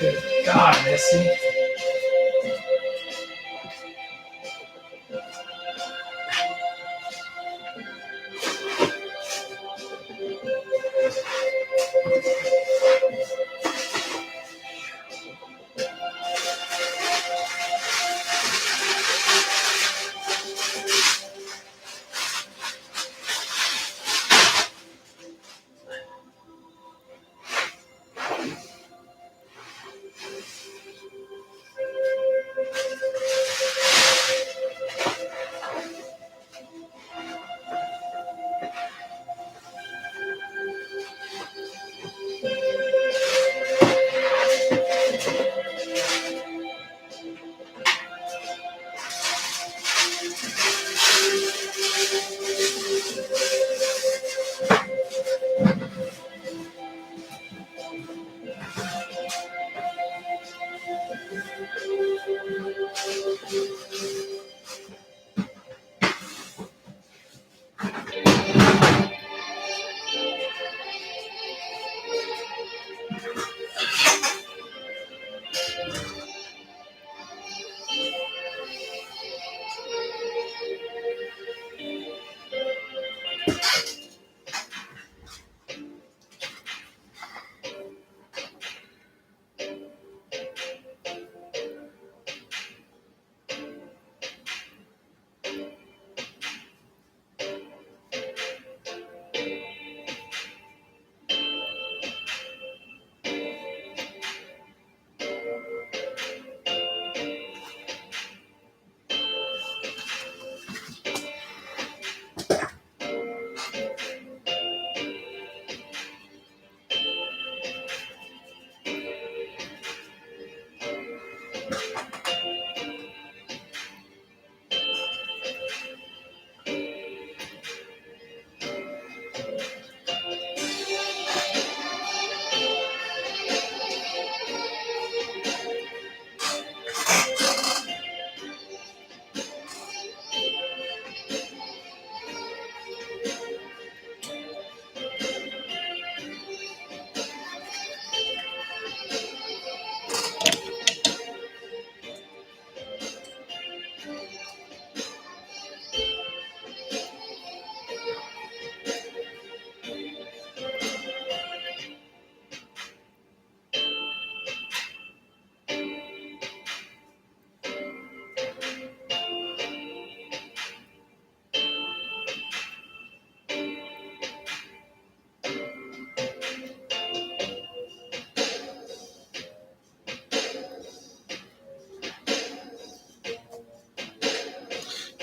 Good God, Missy.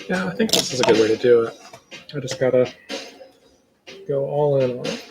Yeah, I think this is a good way to do it. I just gotta go all in on it.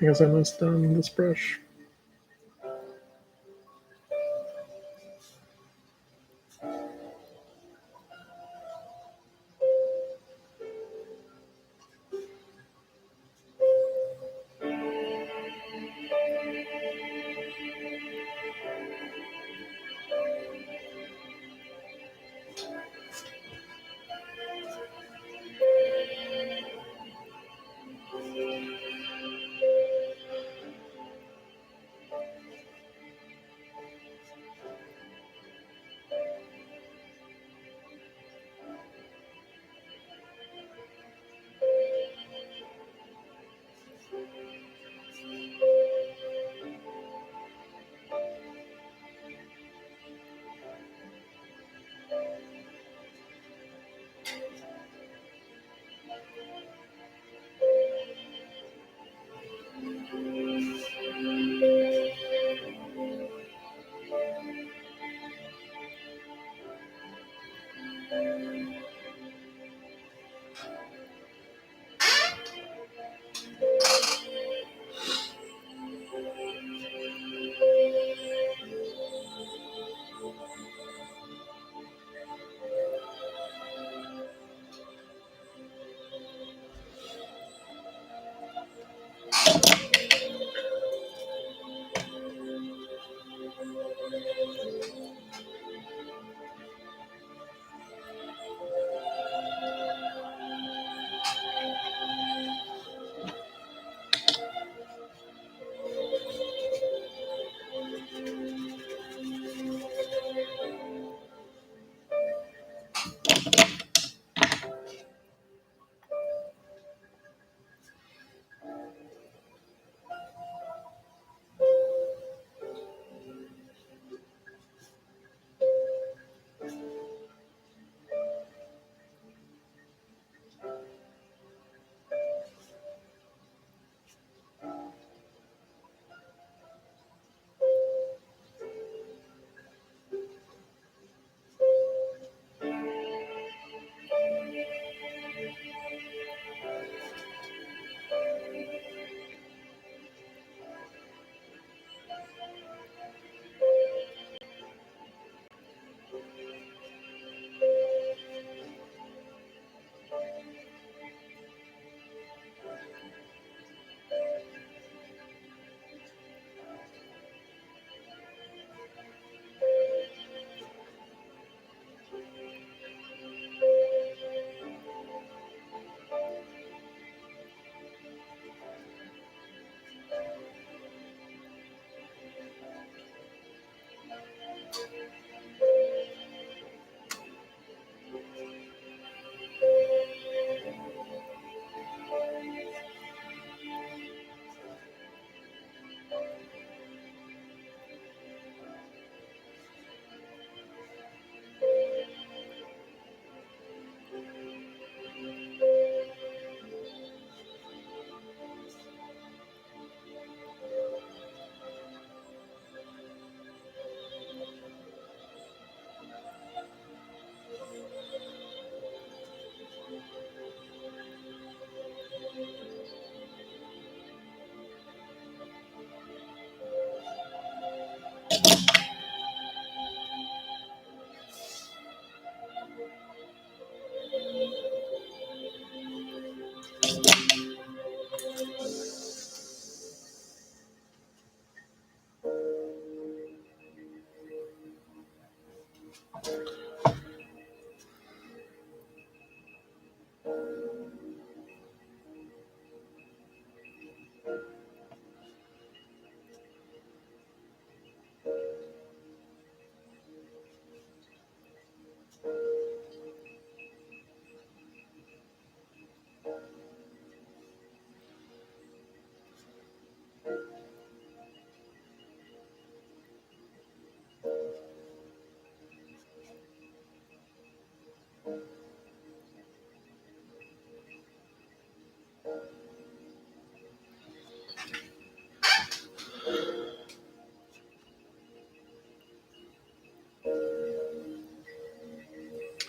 I guess I'm almost done with this brush.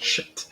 Shit.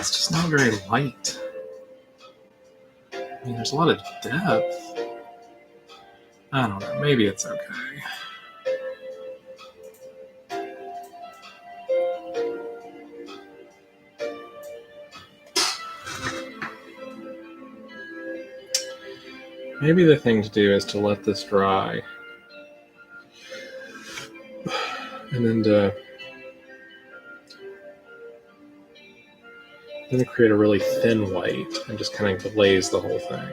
It's just not very light. I mean, there's a lot of depth. I don't know. Maybe it's okay. Maybe the thing to do is to let this dry. And then to create a really thin white and just kind of glaze the whole thing.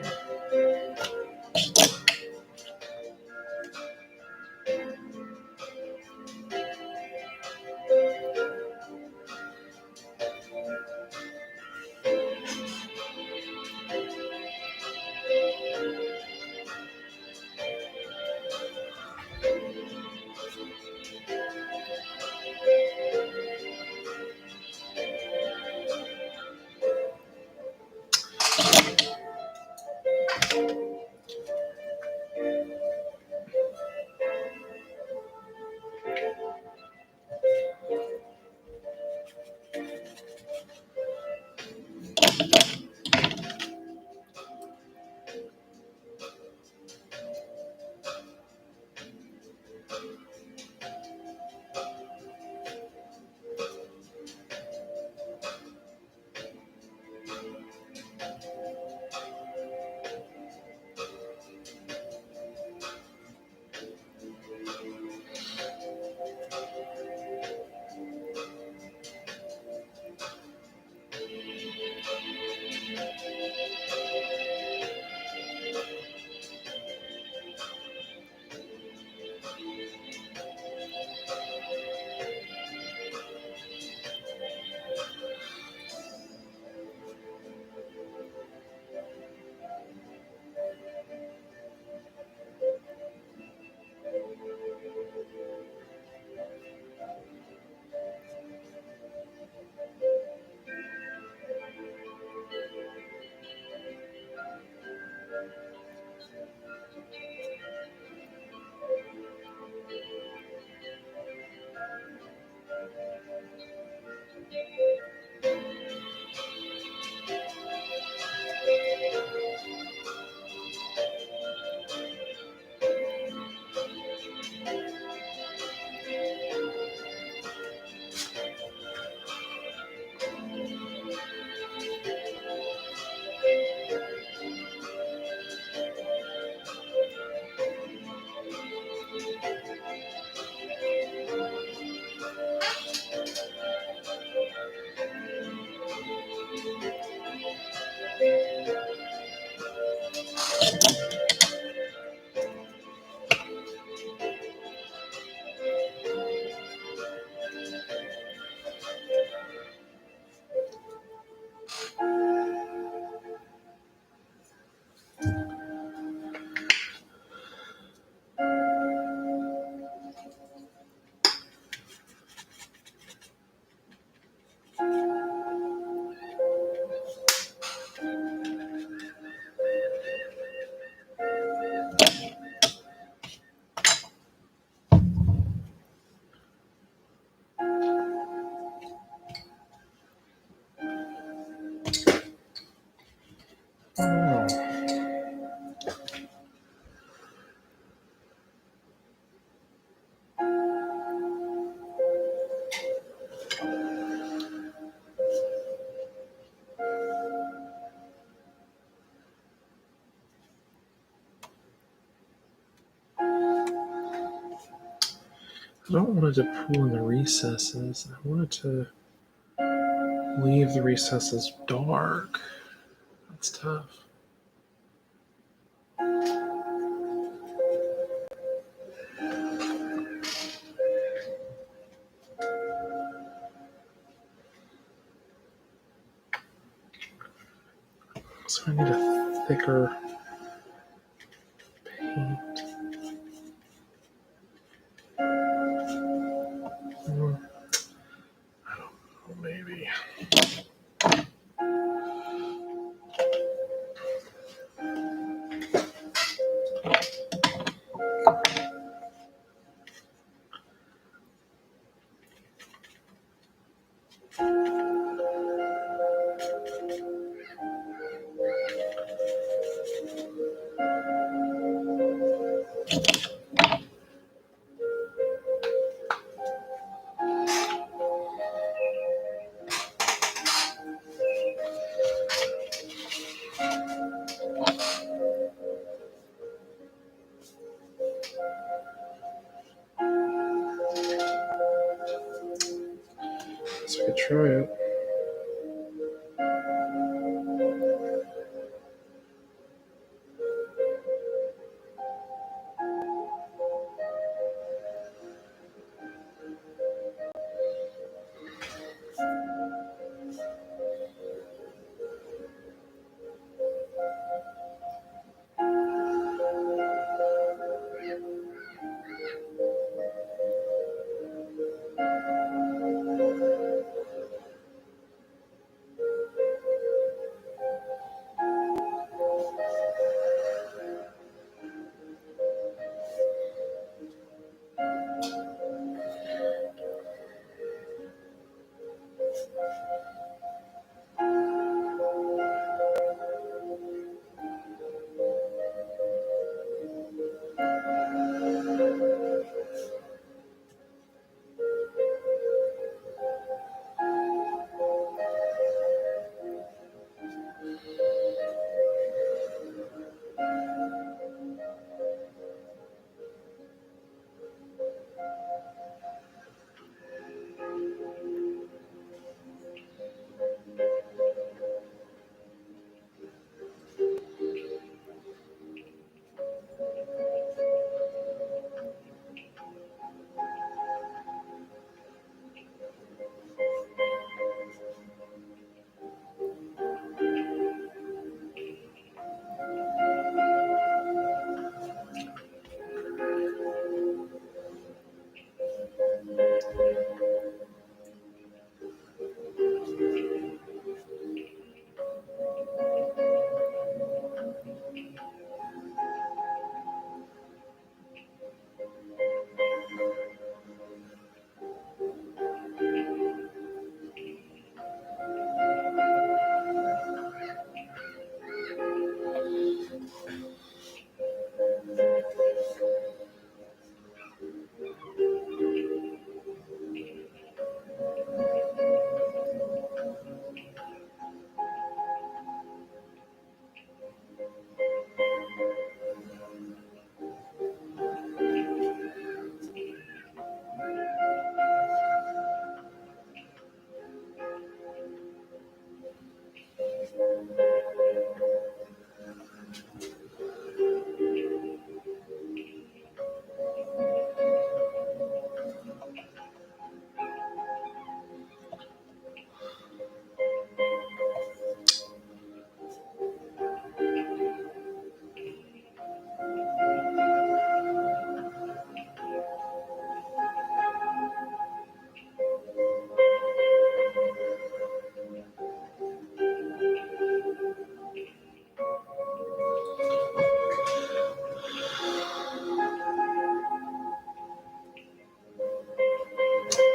I don't want it to pool in the recesses. I want it to leave the recesses dark. That's tough. So I need a thicker paint. I don't know, maybe. So I could try it.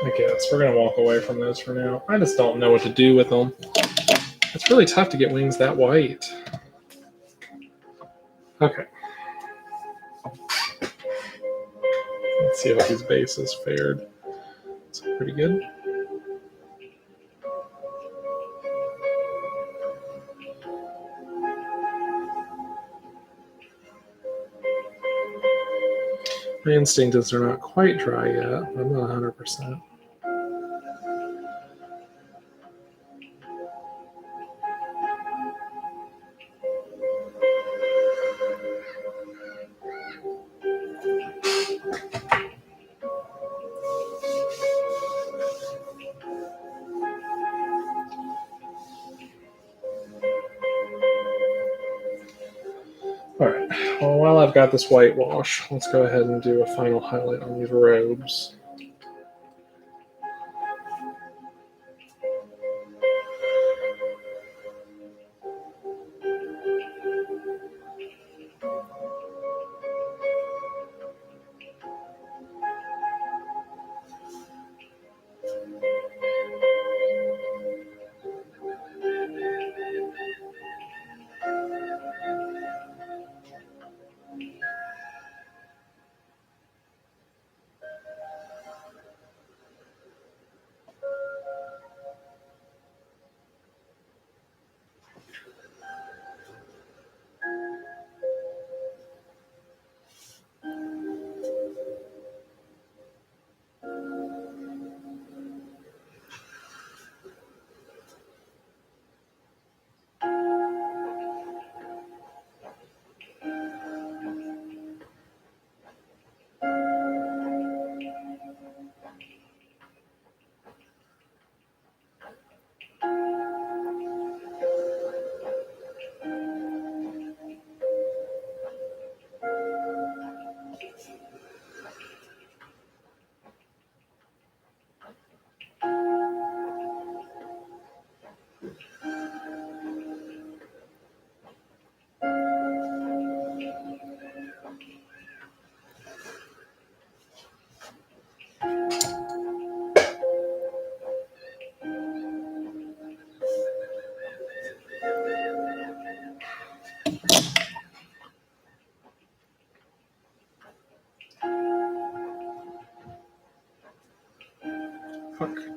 I guess we're gonna walk away from those for now. I just don't know what to do with them. It's really tough to get wings that white. Okay. Let's see how these bases fared. It's pretty good. My instinct is they're not quite dry yet, but I'm not 100%. Alright, well, while I've got this whitewash, let's go ahead and do a final highlight on these robes. Fuck.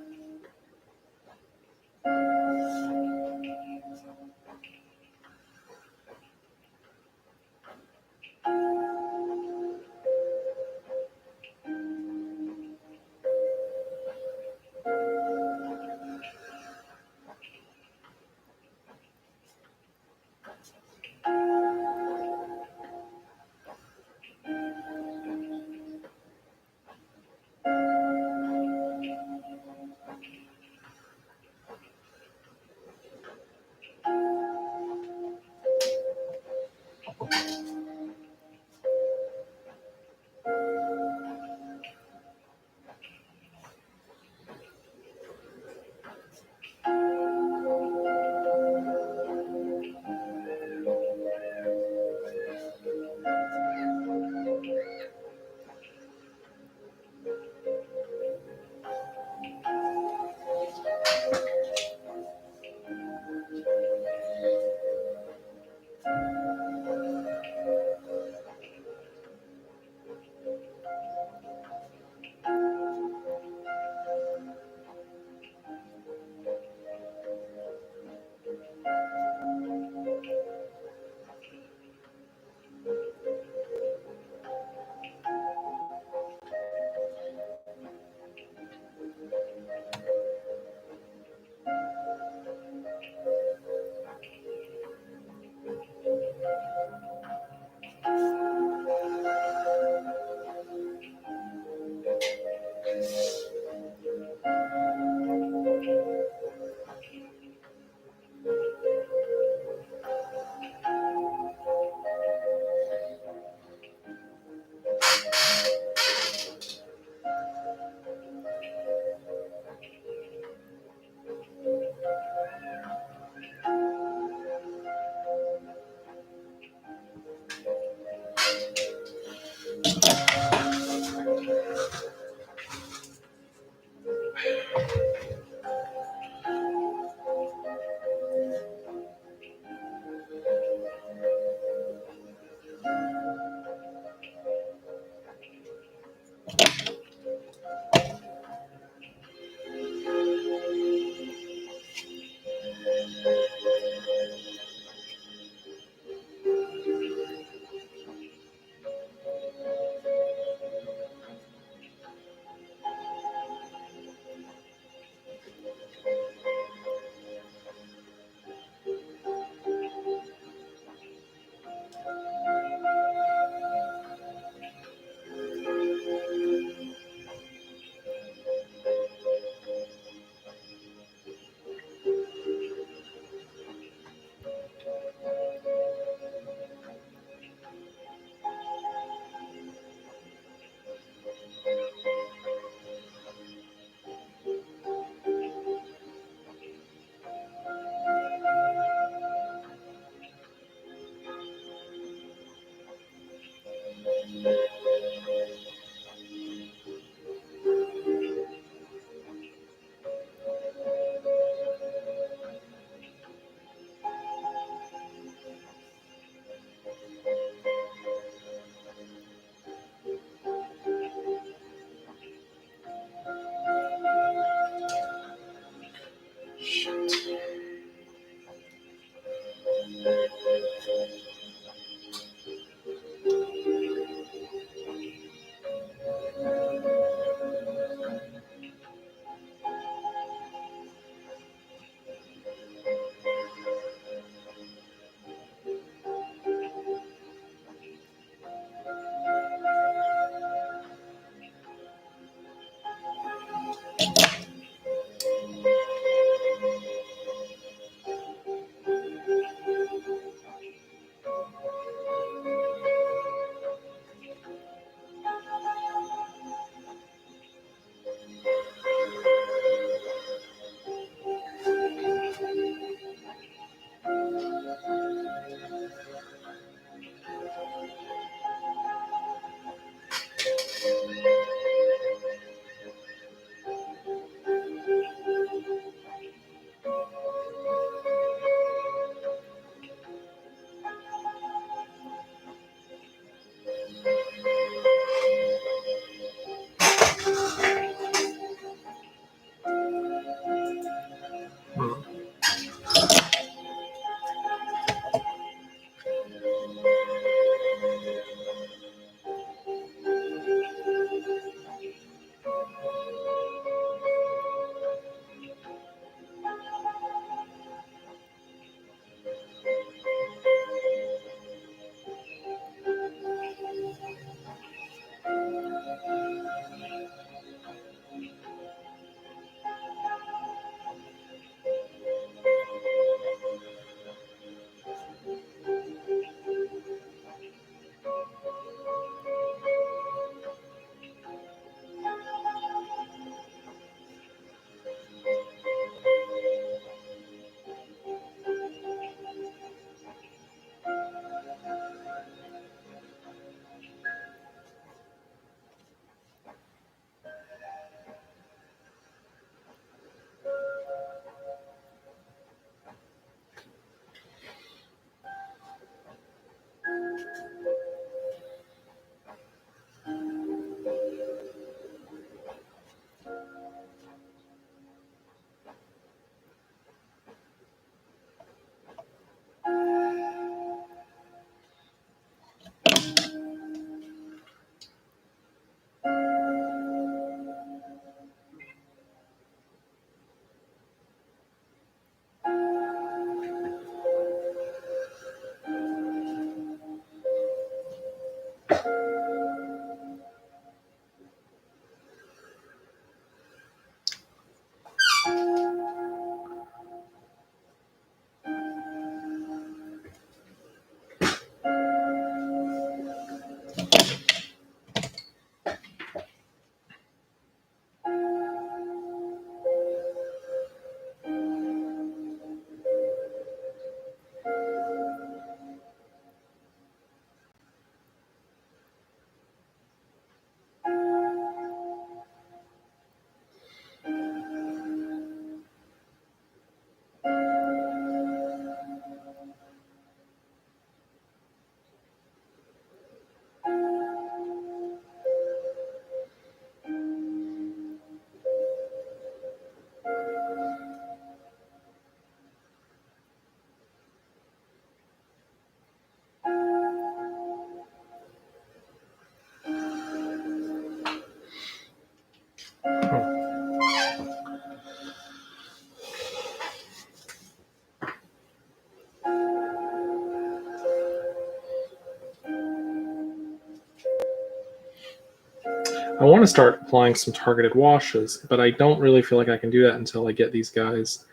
I want to start applying some targeted washes, but I don't really feel like I can do that until I get these guys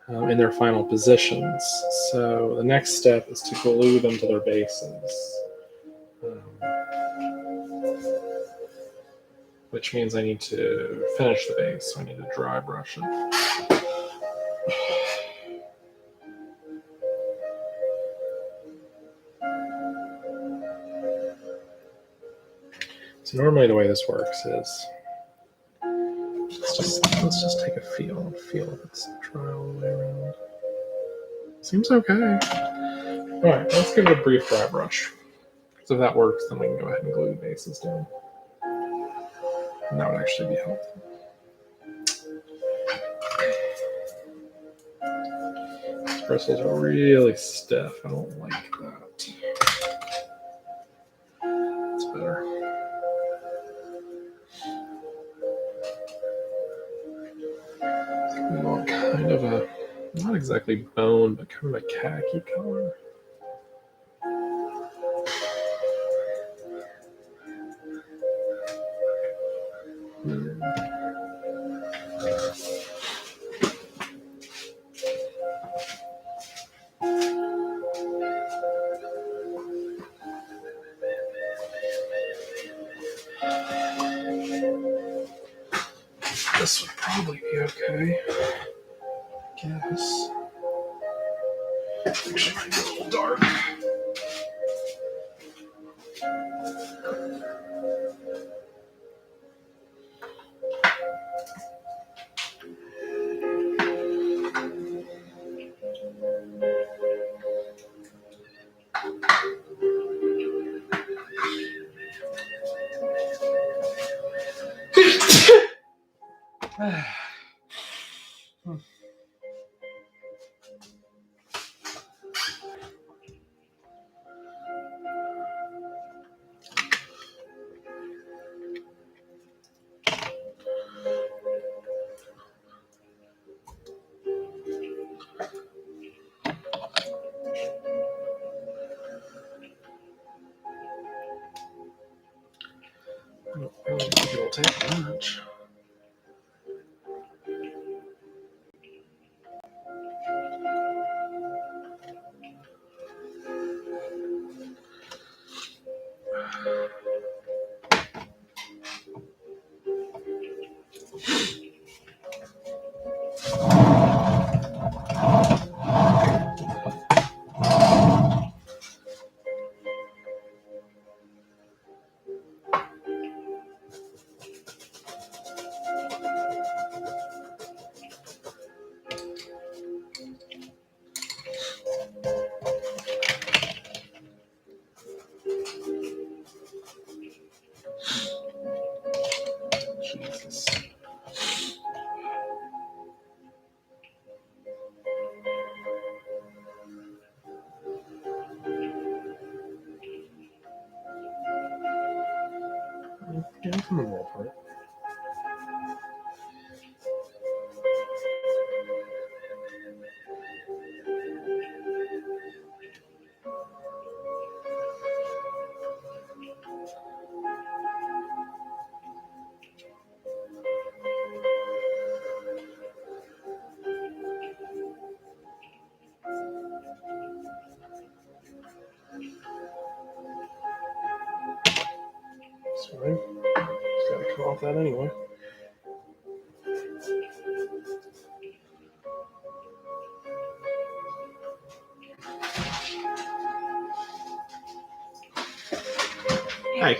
in their final positions. So the next step is to glue them to their bases, which means I need to finish the base, so I need to dry brush it. So normally the way this works is let's just take a feel if it's dry all the way around. Seems okay. All right, let's give it a brief dry brush. So if that works, then we can go ahead and glue the bases down. And that would actually be helpful. These bristles are really stiff. I don't like that. That's better. We want kind of a, not exactly bone, but kind of a khaki color. This would probably be okay. Guess. Actually, might be a little dark. I don't really think it'll take much. Jesus. Yeah, I'm coming roll for it. Sorry. Just gotta come off that anyway. Hey.